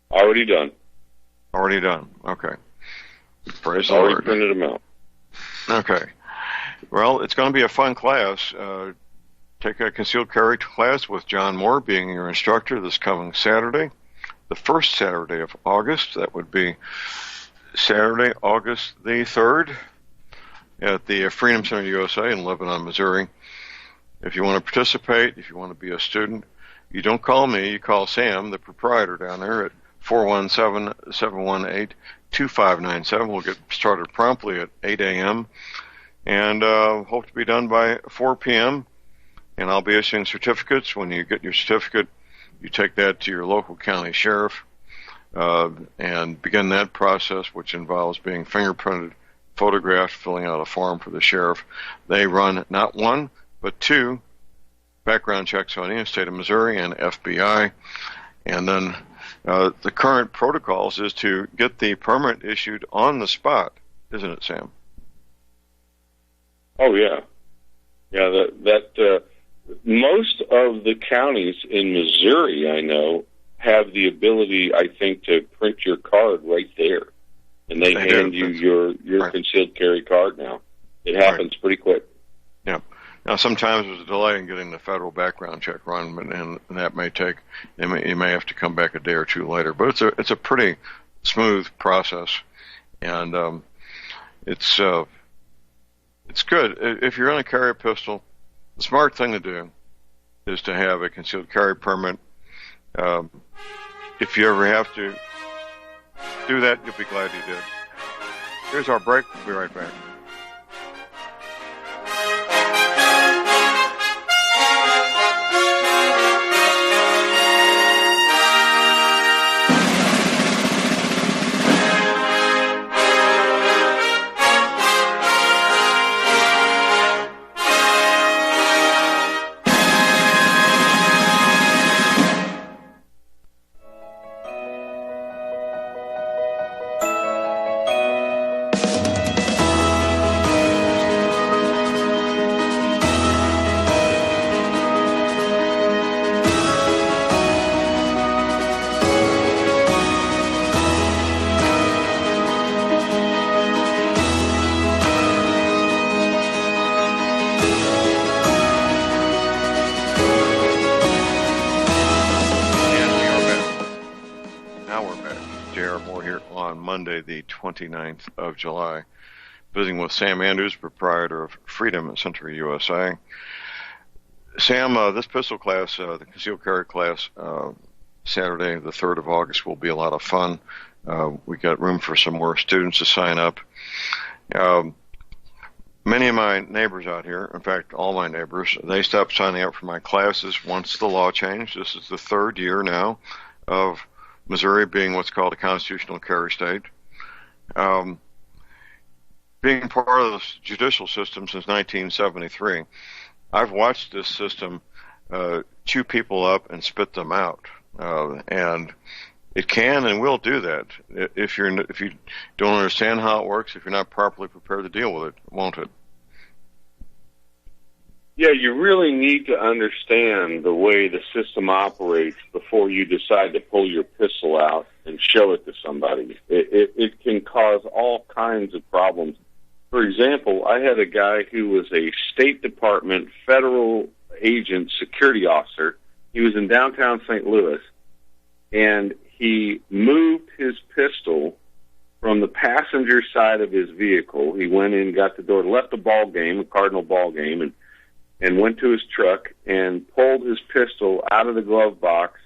Already done. Okay. Praise the Lord. Already printed them out. Okay. Well, it's going to be a fun class. Take a concealed carry class with John Moore being your instructor this coming Saturday, the first Saturday of August. That would be Saturday, August the 3rd at the Freedom Center USA in Lebanon, Missouri. If you want to participate, if you want to be a student, you don't call me, you call Sam, the proprietor down there, at 417-718-2597. We'll get started promptly at 8 a.m. and hope to be done by 4 p.m. And I'll be issuing certificates. When you get your certificate, you take that to your local county sheriff and begin that process, which involves being fingerprinted, photographed, filling out a form for the sheriff. They run not one, but 2 background checks on you, in the state of Missouri and FBI. And then the current protocols is to get the permit issued on the spot, isn't it, Sam? Oh, yeah. Yeah, that most of the counties in Missouri, I know, have the ability, I think, to print your card right there. And they hand you your right. Concealed carry card now. It happens pretty quick. Yeah. Now, sometimes there's a delay in getting the federal background check run, and that may take. You may have to come back a day or two later. But it's a pretty smooth process, and it's good if you're going to carry a pistol. The smart thing to do is to have a concealed carry permit. If you ever have to do that, you'll be glad you did. Here's our break. We'll be right back. Monday, the 29th of July. Visiting with Sam Andrews, proprietor of Freedom in Central USA. Sam, this pistol class, the concealed carry class, Saturday, the 3rd of August, will be a lot of fun. We got room for some more students to sign up. Many of my neighbors out here, in fact, all my neighbors, they stopped signing up for my classes once the law changed. This is the 3rd year now of Missouri being what's called a constitutional carry state. Being part of the judicial system since 1973, I've watched this system chew people up and spit them out, and it can and will do that if you don't understand how it works. If you're not properly prepared to deal with it, won't it? Yeah, you really need to understand the way the system operates before you decide to pull your pistol out and show it to somebody. It can cause all kinds of problems. For example, I had a guy who was a State Department federal agent security officer. He was in downtown St. Louis, and he moved his pistol from the passenger side of his vehicle. He went in, got the door, left a ball game, a Cardinal ball game, and went to his truck and pulled his pistol out of the glove box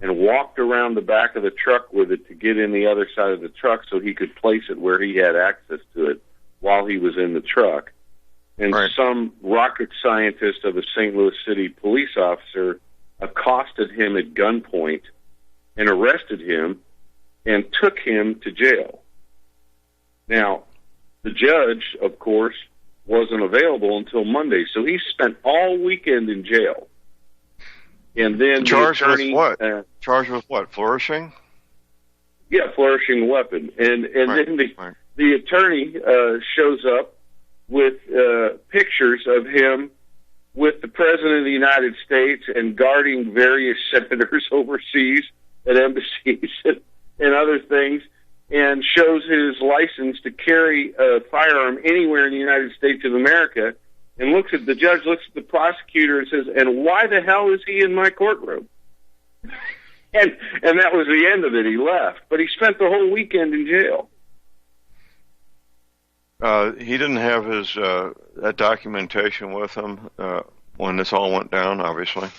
and walked around the back of the truck with it to get in the other side of the truck so he could place it where he had access to it while he was in the truck. And right. Some rocket scientist of a St. Louis City police officer accosted him at gunpoint and arrested him and took him to jail. Now, the judge, of course, wasn't available until Monday, so he spent all weekend in jail. And then charged the attorney, with what? Charged with what? Flourishing? Yeah, flourishing weapon. And right. then Right. the attorney shows up with pictures of him with the President of the United States and guarding various senators overseas at embassies and other things, and shows his license to carry a firearm anywhere in the United States of America, and the judge looks at the prosecutor and says, "And why the hell is he in my courtroom?" And that was the end of it. He left. But he spent the whole weekend in jail. He didn't have his that documentation with him when this all went down, obviously.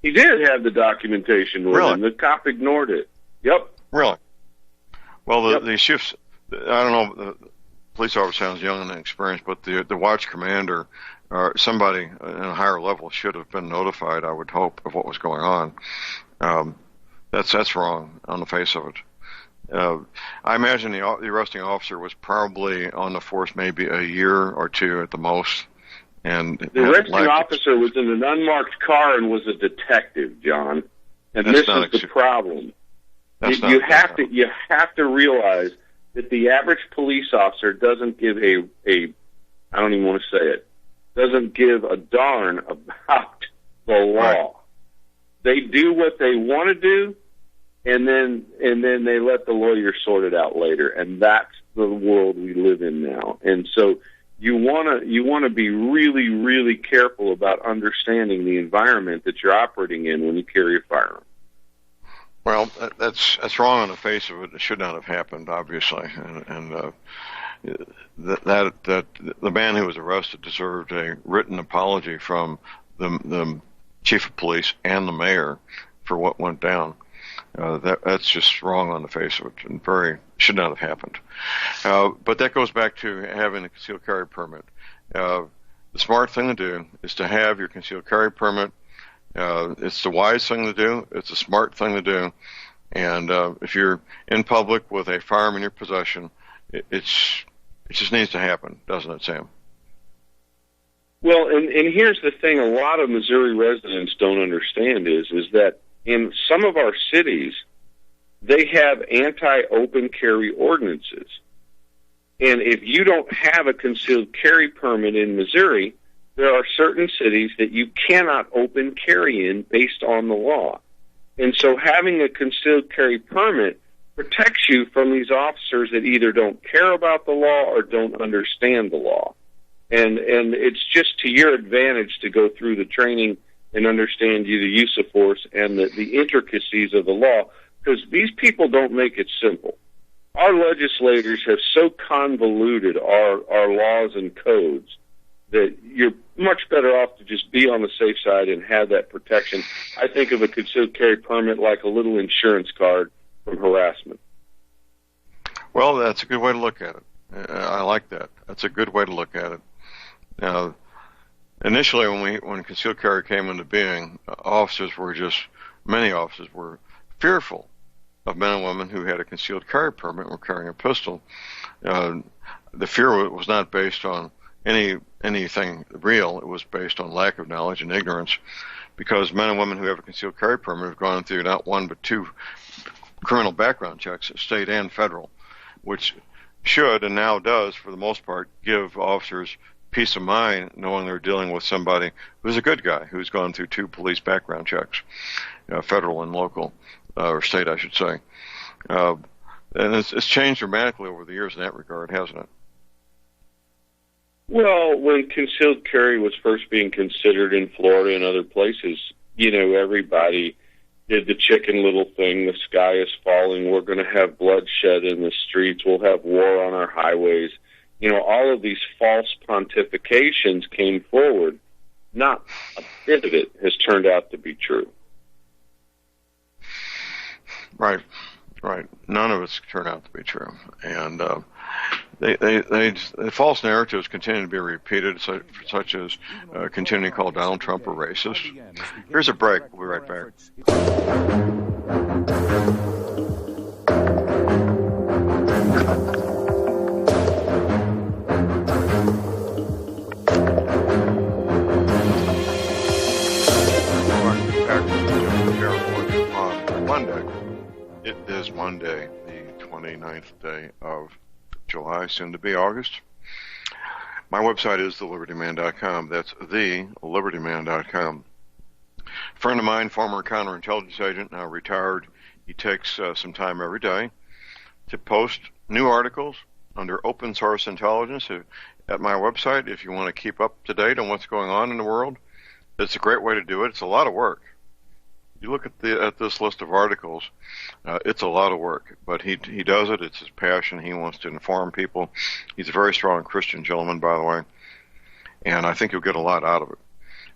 He did have the documentation with him. The cop ignored it. Yep. Really? Well, the shifts, I don't know, the police officer sounds young and inexperienced, but the watch commander or somebody at a higher level should have been notified, I would hope, of what was going on. That's wrong on the face of it. I imagine the arresting officer was probably on the force maybe a year or two at the most. And the arresting officer was in an unmarked car and was a detective, John. And this is the problem. You have to realize that the average police officer doesn't give I don't even want to say it, doesn't give a darn about the law. Right. They do what they want to do, and then they let the lawyer sort it out later. And that's the world we live in now. And so you want to be really, really careful about understanding the environment that you're operating in when you carry a firearm. Well, that's wrong on the face of it. It should not have happened, obviously, and that the man who was arrested deserved a written apology from the chief of police and the mayor for what went down. That's just wrong on the face of it, and should not have happened. But that goes back to having a concealed carry permit. The smart thing to do is to have your concealed carry permit. It's the wise thing to do. It's a smart thing to do. And if you're in public with a firearm in your possession, it just needs to happen, doesn't it, Sam? Well, and here's the thing: a lot of Missouri residents don't understand is that in some of our cities, they have anti-open carry ordinances. And if you don't have a concealed carry permit in Missouri, there are certain cities that you cannot open carry in based on the law. And so having a concealed carry permit protects you from these officers that either don't care about the law or don't understand the law. And it's just to your advantage to go through the training and understand the use of force and the intricacies of the law, because these people don't make it simple. our legislators have so convoluted our laws and codes that you're much better off to just be on the safe side and have that protection. I think of a concealed carry permit like a little insurance card from harassment. Well, that's a good way to look at it. I like that. That's a good way to look at it. Now, initially, when concealed carry came into being, many officers were fearful of men and women who had a concealed carry permit and were carrying a pistol. The fear was not based on anything real. It was based on lack of knowledge and ignorance, because men and women who have a concealed carry permit have gone through not one but two criminal background checks, state and federal, which should and now does, for the most part, give officers peace of mind knowing they're dealing with somebody who's a good guy, who's gone through two police background checks, federal and local, or state, I should say. And it's changed dramatically over the years in that regard, hasn't it? Well, when concealed carry was first being considered in Florida and other places, everybody did the Chicken Little thing. The sky is falling. We're going to have bloodshed in the streets. We'll have war on our highways. All of these false pontifications came forward. Not a bit of it has turned out to be true. Right. None of it's turned out to be true. And the false narratives continue to be repeated, such as continuing to call Donald Trump a racist. Here's a break. We'll be right back. It is Monday, the 29th day of July, soon to be August. My website is thelibertyman.com. That's thelibertyman.com. A friend of mine, former counterintelligence agent, now retired, he takes some time every day to post new articles under open source intelligence at my website. If you want to keep up to date on what's going on in the world, it's a great way to do it. It's a lot of work. You look at this list of articles, it's a lot of work, but he does it. It's his passion. He wants to inform people. He's a very strong Christian gentleman, by the way, and I think you'll get a lot out of it.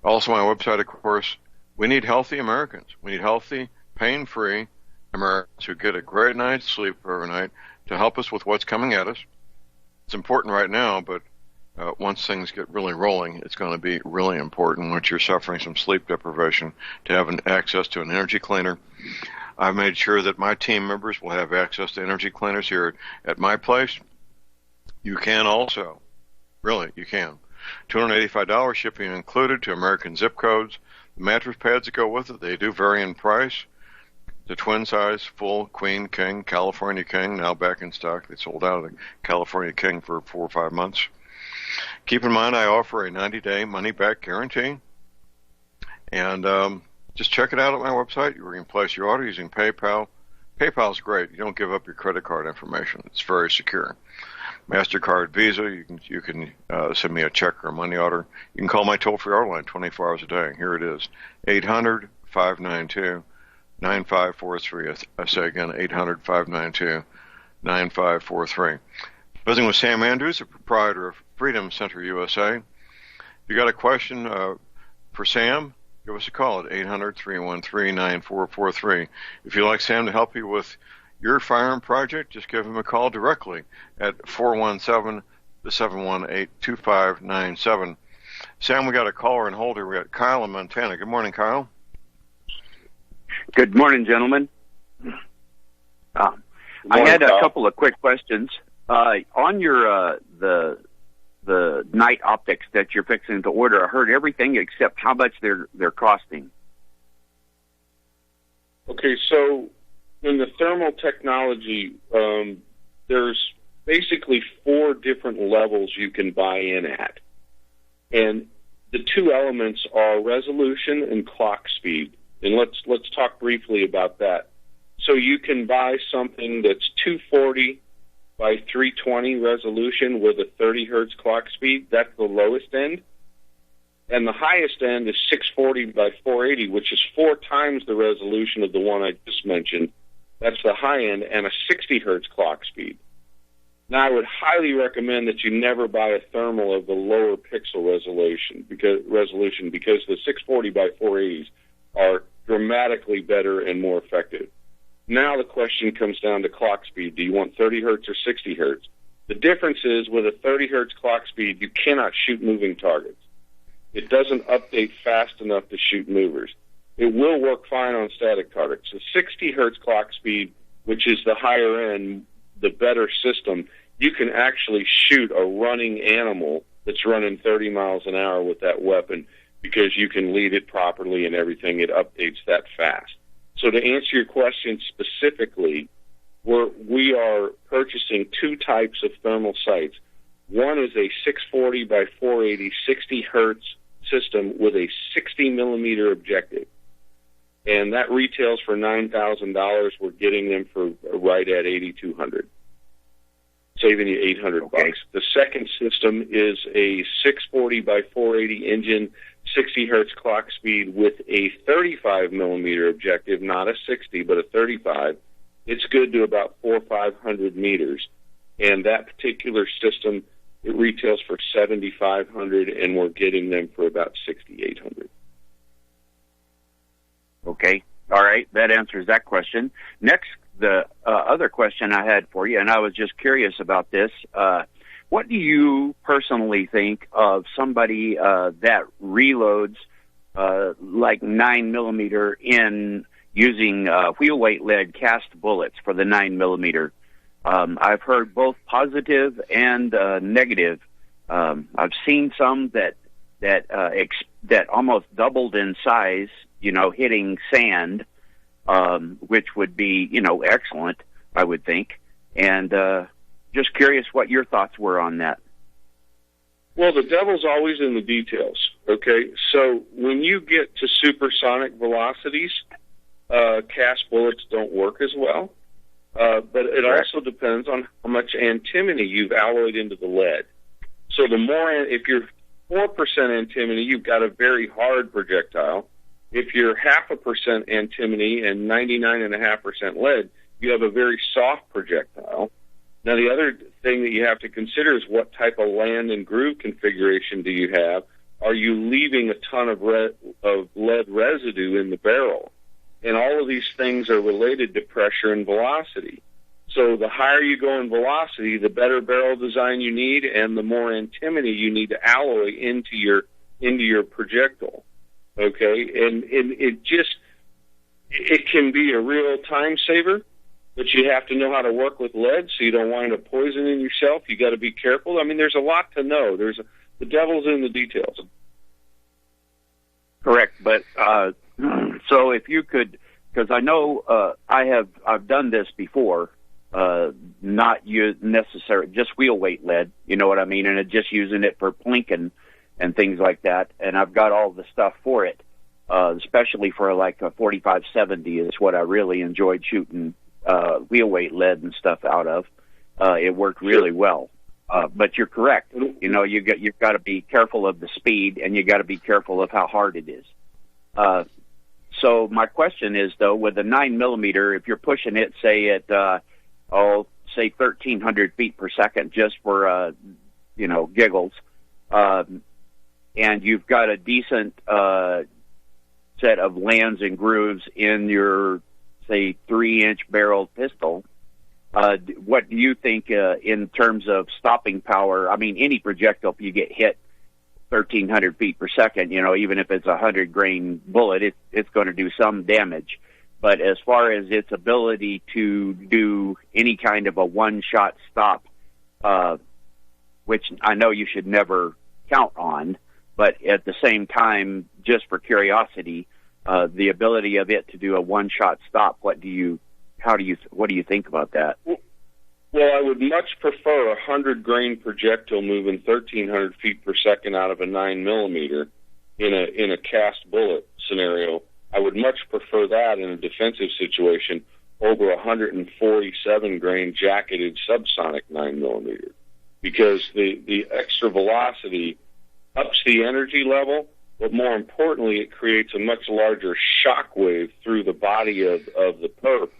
Also, my website, of course, we need healthy Americans. We need healthy, pain-free Americans who get a great night's sleep every night to help us with what's coming at us. It's important right now, but once things get really rolling, it's going to be really important once you're suffering some sleep deprivation to have access to an energy cleaner. I've made sure that my team members will have access to energy cleaners here at my place. You can also, really, you can. $285 shipping included to American zip codes. The mattress pads that go with it, they do vary in price. The twin size, full, queen, king, California king, now back in stock. They sold out of the California king for 4 or 5 months. Keep in mind, I offer a 90-day money-back guarantee. And just check it out at my website. You can place your order using PayPal. PayPal's great. You don't give up your credit card information. It's very secure. MasterCard, Visa, you can send me a check or a money order. You can call my toll-free order line 24 hours a day. Here it is, 800-592-9543. I say again, 800-592-9543. Visiting with Sam Andrews, the proprietor of Freedom Center USA. If you got a question for Sam, give us a call at 800-313-9443. If you'd like Sam to help you with your firearm project, just give him a call directly at 417-718-2597. Sam, we got a caller in hold here. We got Kyle in Montana. Good morning, Kyle. Good morning, gentlemen. I had a couple of quick questions. On your the night optics that you're fixing to order, I heard everything except how much they're costing. Okay, so in the thermal technology, there's basically 4 different levels you can buy in at, and the 2 elements are resolution and clock speed. And let's talk briefly about that. So you can buy something that's 240 by 320 resolution with a 30 hertz clock speed. That's the lowest end. And the highest end is 640 by 480, which is 4 times the resolution of the one I just mentioned, That's the high end, and a 60 hertz clock speed. Now, I would highly recommend that you never buy a thermal of the lower pixel resolution because the 640 by 480s are dramatically better and more effective. Now the question comes down to clock speed. Do you want 30 hertz or 60 hertz? The difference is with a 30 hertz clock speed, you cannot shoot moving targets. It doesn't update fast enough to shoot movers. It will work fine on static targets. The 60 hertz clock speed, which is the higher end, the better system, you can actually shoot a running animal that's running 30 miles an hour with that weapon because you can lead it properly and everything. It updates that fast. So to answer your question specifically, we are purchasing two types of thermal sights. One is a 640 by 480 60 hertz system with a 60 millimeter objective. And that retails for $9,000. We're getting them for right at $8,200, saving you $800 bucks. The second system is a 640 by 480 engine, 60 hertz clock speed with a 35 millimeter objective, not a 60, but a 35. It's good to about 400 or 500 meters. And that particular system, it retails for $7,500, and we're getting them for about $6,800. Okay. All right. That answers that question. Next, the other question I had for you, and I was just curious about this. What do you personally think of somebody that reloads like 9 millimeter in using wheel weight lead cast bullets for the 9 millimeter? I've heard both positive and negative. I've seen some that almost doubled in size, hitting sand, which would be, excellent, I would think. And just curious what your thoughts were on that. Well, the devil's always in the details, okay? So when you get to supersonic velocities, cast bullets don't work as well. But it also depends on how much antimony you've alloyed into the lead. So the more, if you're 4% antimony, you've got a very hard projectile. If you're 0.5% antimony and 99.5% lead, you have a very soft projectile. Now, the other thing that you have to consider is what type of land and groove configuration do you have? Are you leaving a ton of lead residue in the barrel? And all of these things are related to pressure and velocity. So the higher you go in velocity, the better barrel design you need, and the more antimony you need to alloy into your projectile. Okay, and it can be a real time saver, but you have to know how to work with lead so you don't wind up poisoning yourself. You got to be careful. I mean, there's a lot to know. The devil's in the details. Correct, but so if you could, because I know I've done this before, not necessarily just wheel weight lead. You know what I mean, and just using it for plinking and things like that, and I've got all the stuff for it, especially for like a 4570 is what I really enjoyed shooting wheel weight lead and stuff out of. It worked really well. But you're correct. You've got to be careful of the speed, and you got to be careful of how hard it is. So my question is, though, with a 9 millimeter, if you're pushing it, say at 1,300 feet per second, just for giggles, and you've got a decent set of lands and grooves in your, say, 3-inch barrel pistol, what do you think in terms of stopping power? I mean, any projectile, if you get hit 1,300 feet per second, even if it's a 100-grain bullet, it's going to do some damage. But as far as its ability to do any kind of a one-shot stop, which I know you should never count on, but at the same time, just for curiosity, the ability of it to do a one-shot stop, what do you think about that? Well, I would much prefer a 100-grain projectile moving 1,300 feet per second out of a 9 millimeter in a cast bullet scenario. I would much prefer that in a defensive situation over a 147-grain jacketed subsonic 9 millimeter, because the extra velocity ups the energy level, but more importantly, it creates a much larger shock wave through the body of the perp,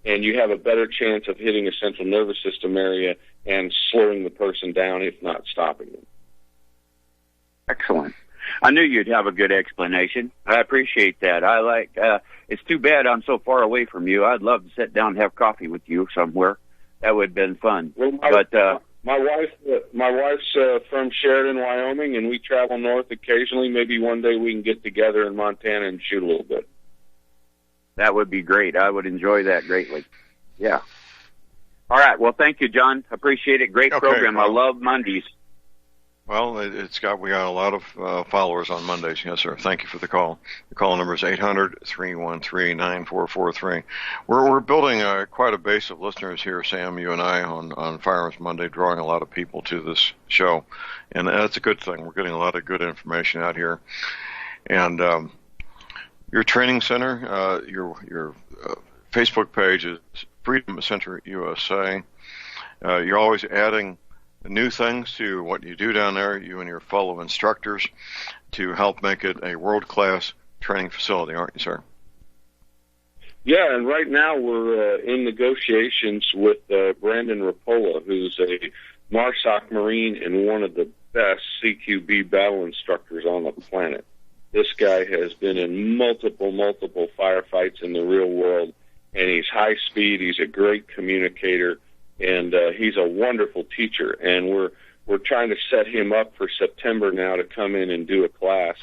and you have a better chance of hitting a central nervous system area and slowing the person down, if not stopping them. Excellent. I knew you'd have a good explanation. I appreciate that. It's too bad I'm so far away from you. I'd love to sit down and have coffee with you somewhere. That would have been fun. Well, my wife's from Sheridan, Wyoming, and we travel north occasionally. Maybe one day we can get together in Montana and shoot a little bit. That would be great. I would enjoy that greatly. Yeah. All right. Well, thank you, John. Appreciate it. Great program. Well, I love Mondays. Well, we got a lot of followers on Mondays. Yes, sir. Thank you for the call. The call number is 800-313-9443. We're building quite a base of listeners here, Sam, you and I, on Firearms Monday, drawing a lot of people to this show, and that's a good thing. We're getting a lot of good information out here, and your training center, your Facebook page is Freedom Center USA. You're always adding new things to what you do down there, you and your fellow instructors, to help make it a world-class training facility, aren't you, sir? Yeah, and right now we're in negotiations with Brandon Rapola, who's a MARSOC Marine and one of the best CQB battle instructors on the planet. This guy has been in multiple firefights in the real world, and he's high speed, he's a great communicator, and he's a wonderful teacher, and we're trying to set him up for September now to come in and do a class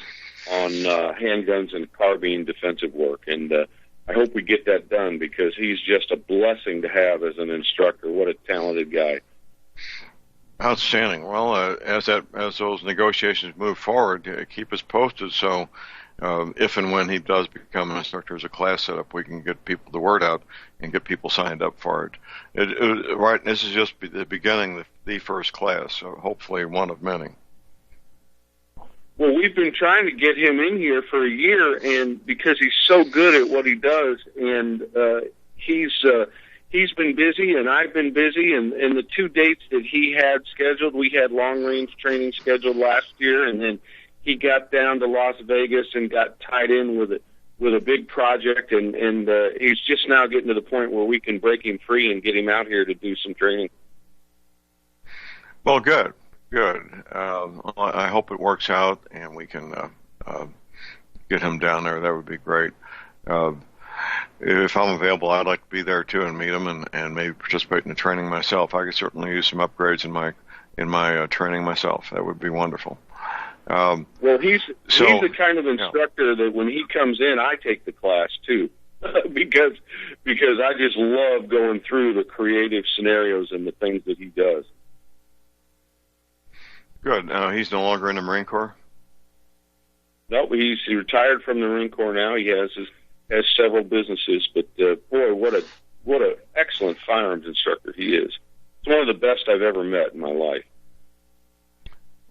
on handguns and carbine defensive work, and I hope we get that done because he's just a blessing to have as an instructor. What a talented guy. Outstanding. Well, as those negotiations move forward, keep us posted so if and when he does become an instructor as a class setup, we can get people the word out and get people signed up for it. Right, this is just the beginning, the first class, so hopefully one of many. Well, we've been trying to get him in here for a year, and because he's so good at what he does, and he's been busy, and I've been busy, and the two dates that he had scheduled, we had long-range training scheduled last year, and then he got down to Las Vegas and got tied in with a big project, and he's just now getting to the point where we can break him free and get him out here to do some training. Well, good. I hope it works out and we can get him down there. That would be great. If I'm available, I'd like to be there too and meet him and maybe participate in the training myself. I could certainly use some upgrades in my training myself. That would be wonderful. Well, he's the kind of instructor that when he comes in, I take the class too, because I just love going through the creative scenarios and the things that he does. Good. He's no longer in the Marine Corps? No, he's retired from the Marine Corps now. He has several businesses, but boy, what a excellent firearms instructor he is. He's one of the best I've ever met in my life.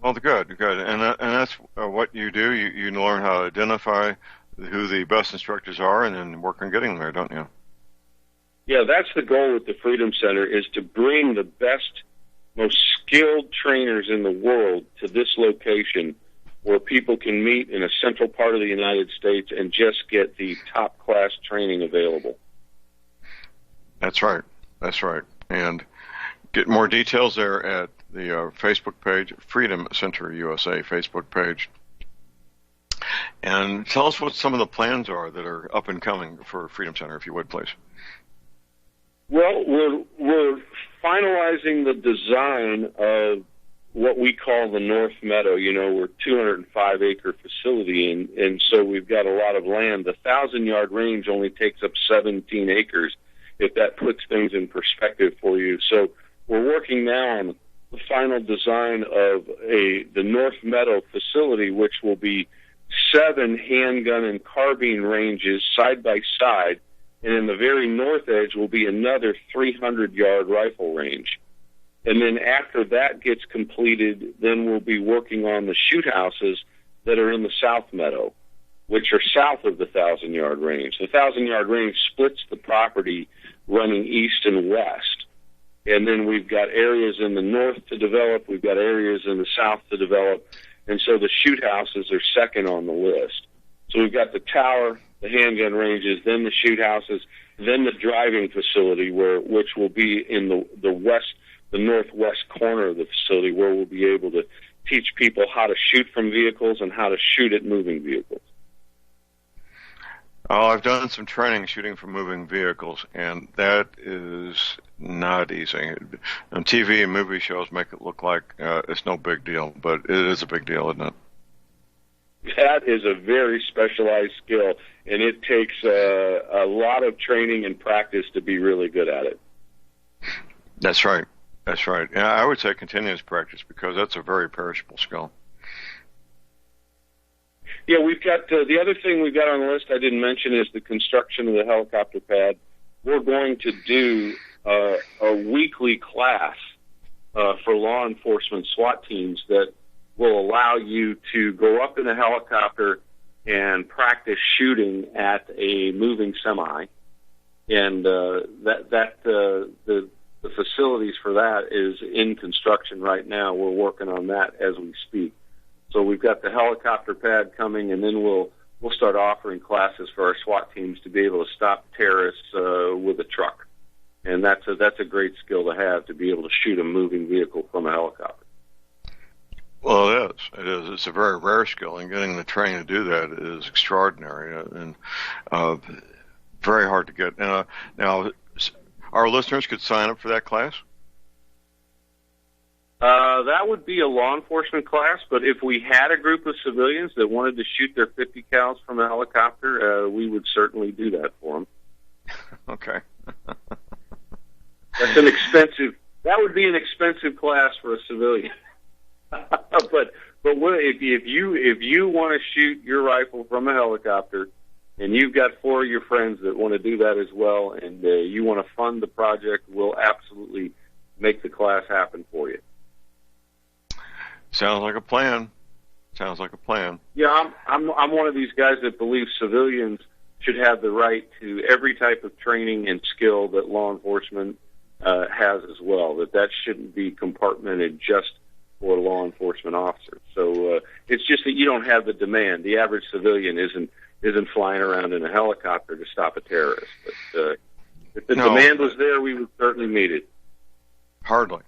Well, good, and that's what you do. You learn how to identify who the best instructors are, and then work on getting there, don't you? Yeah, that's the goal at the Freedom Center: is to bring the best, most skilled trainers in the world to this location, where people can meet in a central part of the United States and just get the top class training available. That's right, and get more details there at the Facebook page, Freedom Center USA Facebook page. And tell us what some of the plans are that are up and coming for Freedom Center, if you would, please. Well, we're finalizing the design of what we call the North Meadow. You know, we're a 205-acre facility, and so we've got a lot of land. The 1,000-yard range only takes up 17 acres, if that puts things in perspective for you. So we're working now on the final design of the North Meadow facility, which will be 7 handgun and carbine ranges side by side, and in the very north edge will be another 300-yard rifle range. And then after that gets completed, then we'll be working on the shoot houses that are in the South Meadow, which are south of the 1,000-yard range. The 1,000-yard range splits the property running east and west. And then we've got areas in the north to develop, we've got areas in the south to develop, and so the shoot houses are second on the list. So we've got the tower, the handgun ranges, then the shoot houses, then the driving facility, which will be in the northwest corner of the facility, where we'll be able to teach people how to shoot from vehicles and how to shoot at moving vehicles. Oh, I've done some training shooting from moving vehicles, and that is not easy. On TV and movie shows make it look like it's no big deal, but it is a big deal, isn't it? That is a very specialized skill, and it takes a lot of training and practice to be really good at it. That's right. That's right. Yeah, I would say continuous practice, because that's a very perishable skill. Yeah, we've got the other thing we've got on the list I didn't mention is the construction of the helicopter pad. We're going to do a weekly class for law enforcement SWAT teams that will allow you to go up in a helicopter and practice shooting at a moving semi. And the facilities for that is in construction right now. We're working on that as we speak. So we've got the helicopter pad coming, and then we'll start offering classes for our SWAT teams to be able to stop terrorists with a truck. And that's a great skill to have, to be able to shoot a moving vehicle from a helicopter. Well, it is. It is. It's a very rare skill, and getting the training to do that is extraordinary and very hard to get. Now, our listeners could sign up for that class? That would be a law enforcement class, but if we had a group of civilians that wanted to shoot their 50 cals from a helicopter, we would certainly do that for them. Okay. That would be an expensive class for a civilian. but if you want to shoot your rifle from a helicopter, and you've got 4 of your friends that want to do that as well, and you want to fund the project, we'll absolutely make the class happen for you. Sounds like a plan. Sounds like a plan. Yeah, I'm one of these guys that believes civilians should have the right to every type of training and skill that law enforcement has as well. That shouldn't be compartmented just for law enforcement officers. So it's just that you don't have the demand. The average civilian isn't flying around in a helicopter to stop a terrorist. But if the demand was there, we would certainly meet it. Hardly.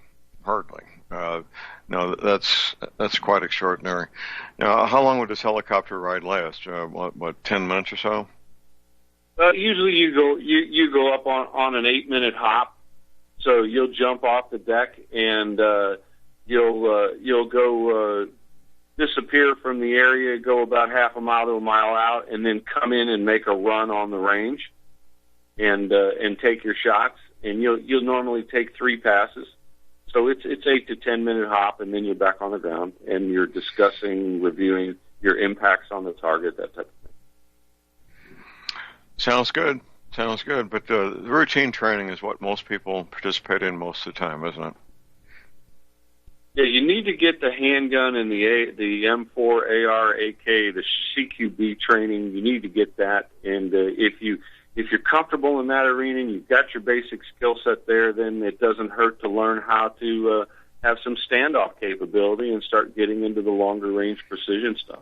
No, that's quite extraordinary. Now, how long would this helicopter ride last? What 10 minutes or so? Usually you go up on an 8-minute hop. So you'll jump off the deck and you'll go disappear from the area, go about half a mile to a mile out, and then come in and make a run on the range and take your shots. And you'll normally take 3 passes. So it's 8 to 10 minute hop, and then you're back on the ground, and you're discussing, reviewing your impacts on the target, that type of thing. Sounds good. But the routine training is what most people participate in most of the time, isn't it? Yeah, you need to get the handgun and the M4 AR AK, the CQB training. You need to get that, and if you're comfortable in that arena and you've got your basic skill set there, then it doesn't hurt to learn how to have some standoff capability and start getting into the longer range precision stuff.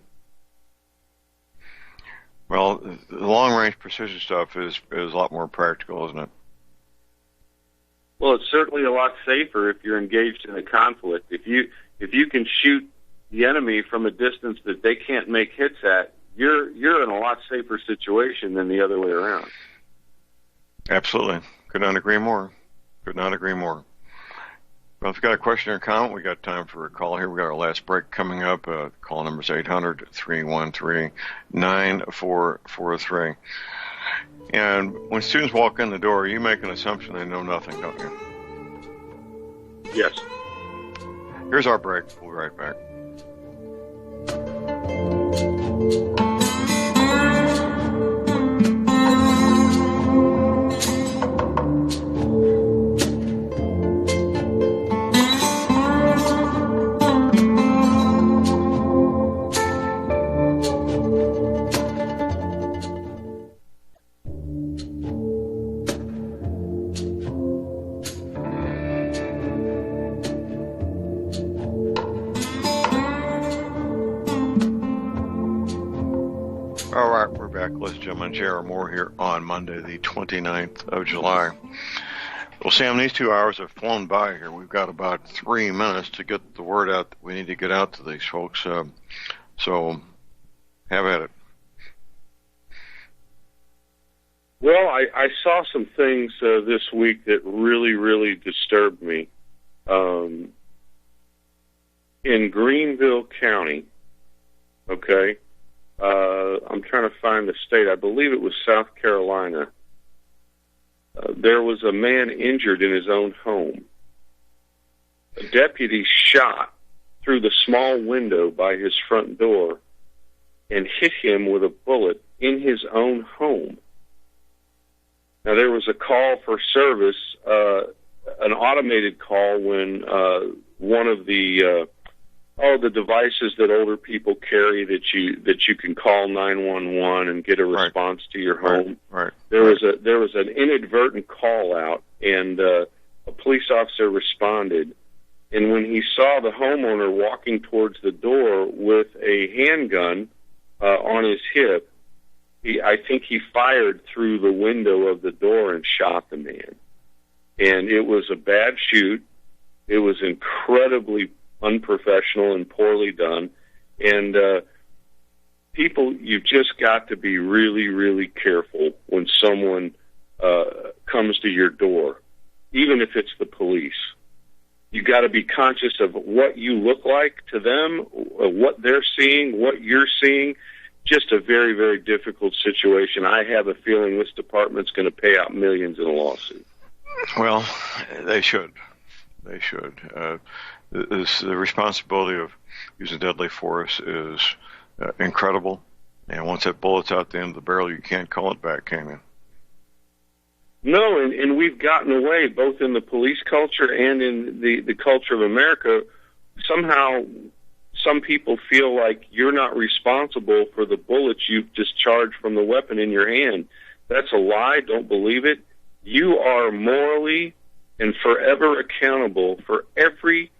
Well, the long range precision stuff is a lot more practical, isn't it? Well, it's certainly a lot safer if you're engaged in a conflict. If you can shoot the enemy from a distance that they can't make hits at, you're in a lot safer situation than the other way around. Absolutely. Could not agree more. Well, if you've got a question or comment, we got time for a call here. We got our last break coming up. Call number is 800-313-9443. And when students walk in the door, you make an assumption they know nothing, don't you? Yes. Here's our break. We'll be right back. right, we're back, ladies and gentlemen. J.R. Moore here on Monday, the 29th of July. Well, Sam, these 2 hours have flown by here. We've got about 3 minutes to get the word out that we need to get out to these folks. So, have at it. Well, I saw some things this week that really, really disturbed me. In Greenville County, okay, I'm trying to find the state. I believe it was South Carolina. There was a man injured in his own home. A deputy shot through the small window by his front door and hit him with a bullet in his own home. Now, there was a call for service, an automated call when one of the devices that older people carry that you can call 911 and get a response to your home. Right. There was an inadvertent call out, and a police officer responded. And when he saw the homeowner walking towards the door with a handgun on his hip, I think he fired through the window of the door and shot the man. And it was a bad shoot. It was incredibly unprofessional and poorly done. And people, you've just got to be really, really careful when someone comes to your door, even if it's the police. You got to be conscious of what you look like to them, what they're seeing, what you're seeing. Just a very, very difficult situation. I have a feeling this department's going to pay out millions in a lawsuit. Well, they should. They should. The responsibility of using deadly force is incredible. And once that bullet's out the end of the barrel, you can't call it back, can you? No, and we've gotten away, both in the police culture and in the culture of America. Somehow, some people feel like you're not responsible for the bullets you've discharged from the weapon in your hand. That's a lie. Don't believe it. You are morally and forever accountable for every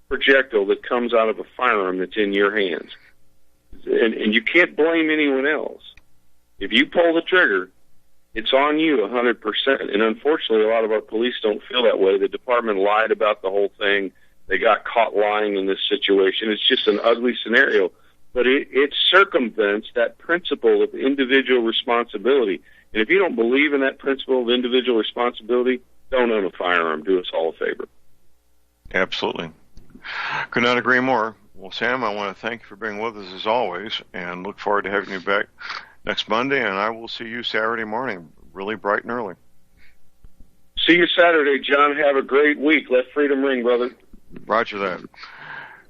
projectile that comes out of a firearm that's in your hands. And you can't blame anyone else. If you pull the trigger, it's on you 100%. And unfortunately, a lot of our police don't feel that way. The department lied about the whole thing. They got caught lying in this situation. It's just an ugly scenario. But it circumvents that principle of individual responsibility. And if you don't believe in that principle of individual responsibility, don't own a firearm. Do us all a favor. Absolutely. Could not agree more. Well, Sam, I want to thank you for being with us as always, and look forward to having you back next Monday, and I will see you Saturday morning, really bright and early. See you Saturday, John. Have a great week. Let freedom ring, brother. Roger that.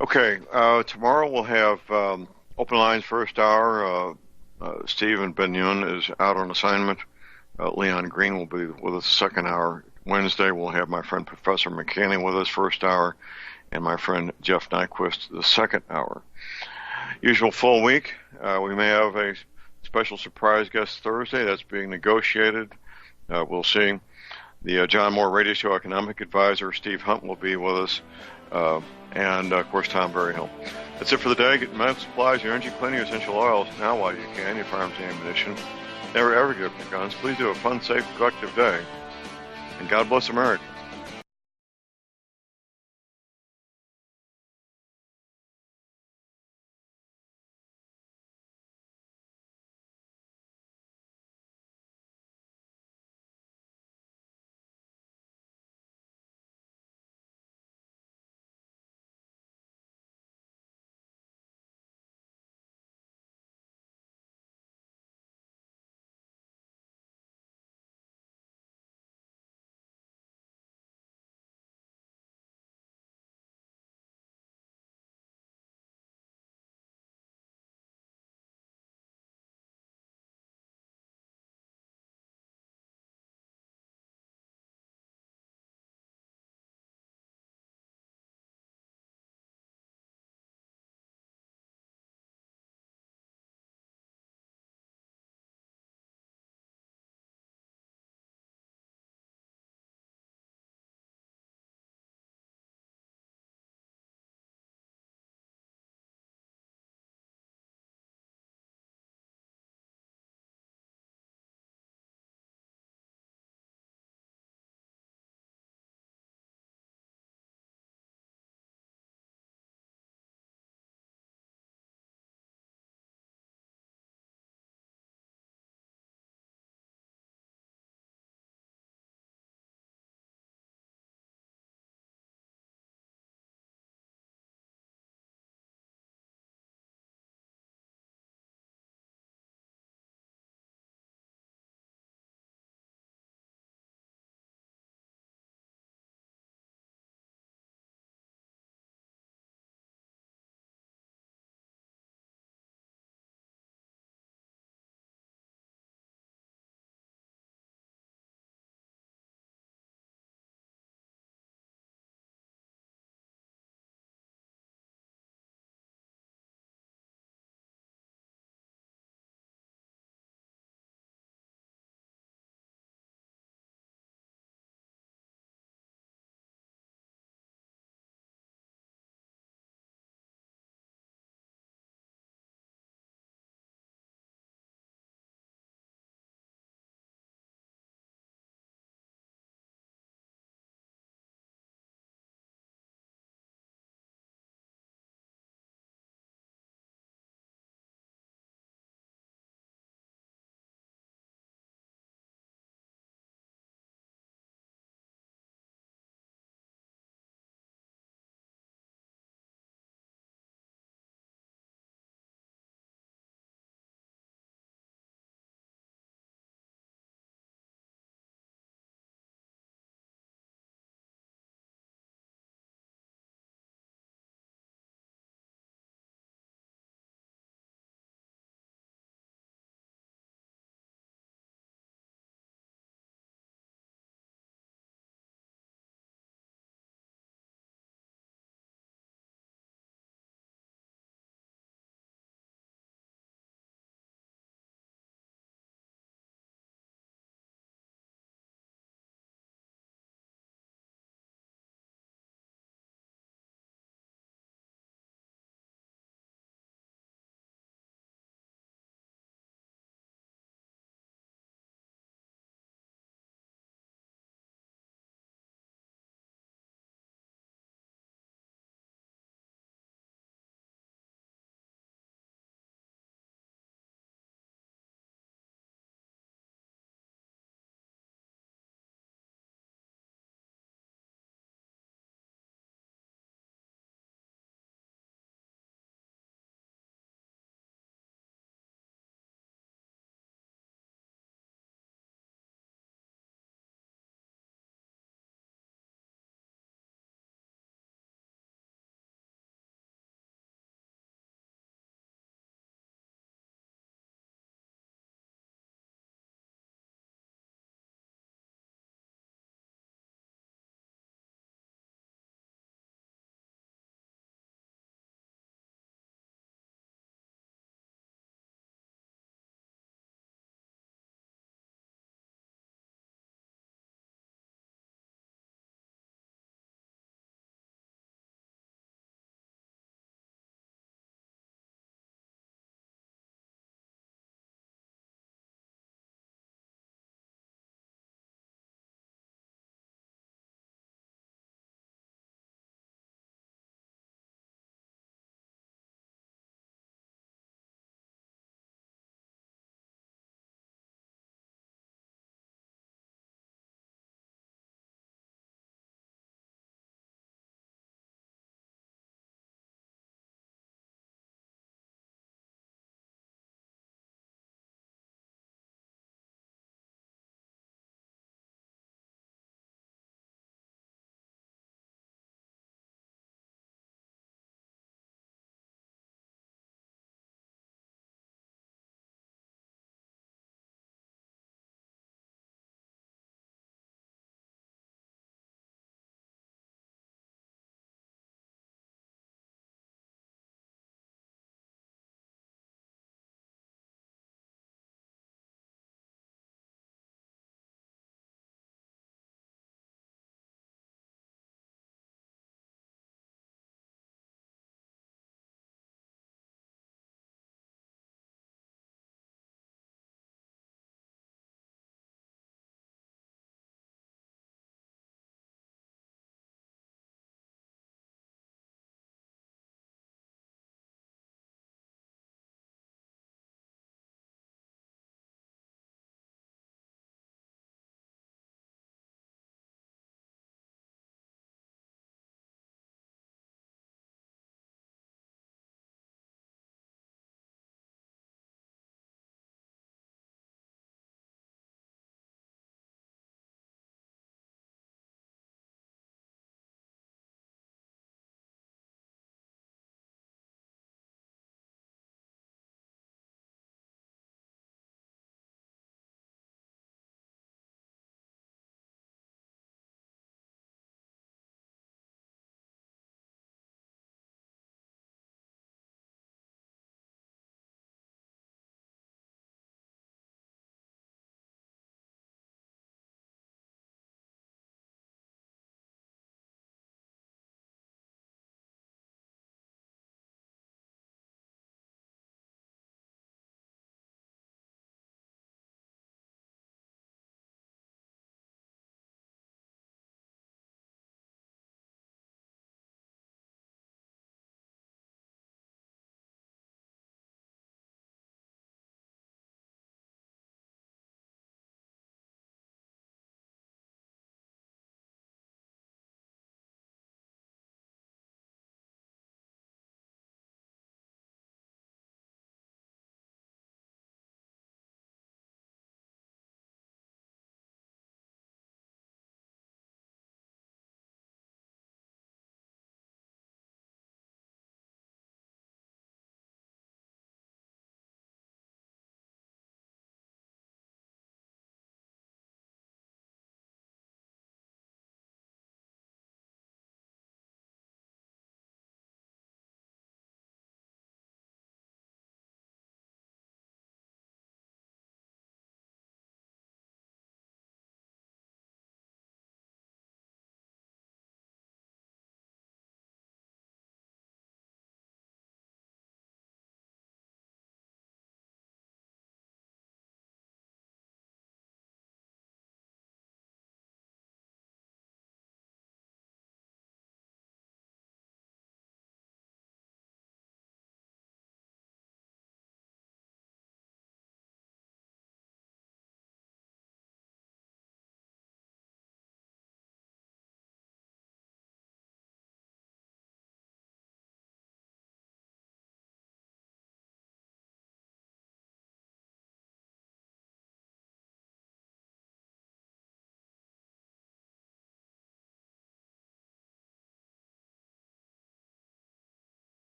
Okay, tomorrow we'll have open lines first hour. Stephen Ben-Yun is out on assignment. Leon Green will be with us second hour. Wednesday we'll have my friend Professor McKinney with us first hour, and my friend Jeff Nyquist the second hour. Usual full week. We may have a special surprise guest Thursday. That's being negotiated. We'll see. The John Moore Radio Show economic advisor, Steve Hunt, will be with us. And, of course, Tom Berryhill. That's it for the day. Get medical supplies, your energy cleaning, your essential oils now while you can, your firearms and ammunition. Never, ever give up your guns. Please do a fun, safe, productive day. And God bless America.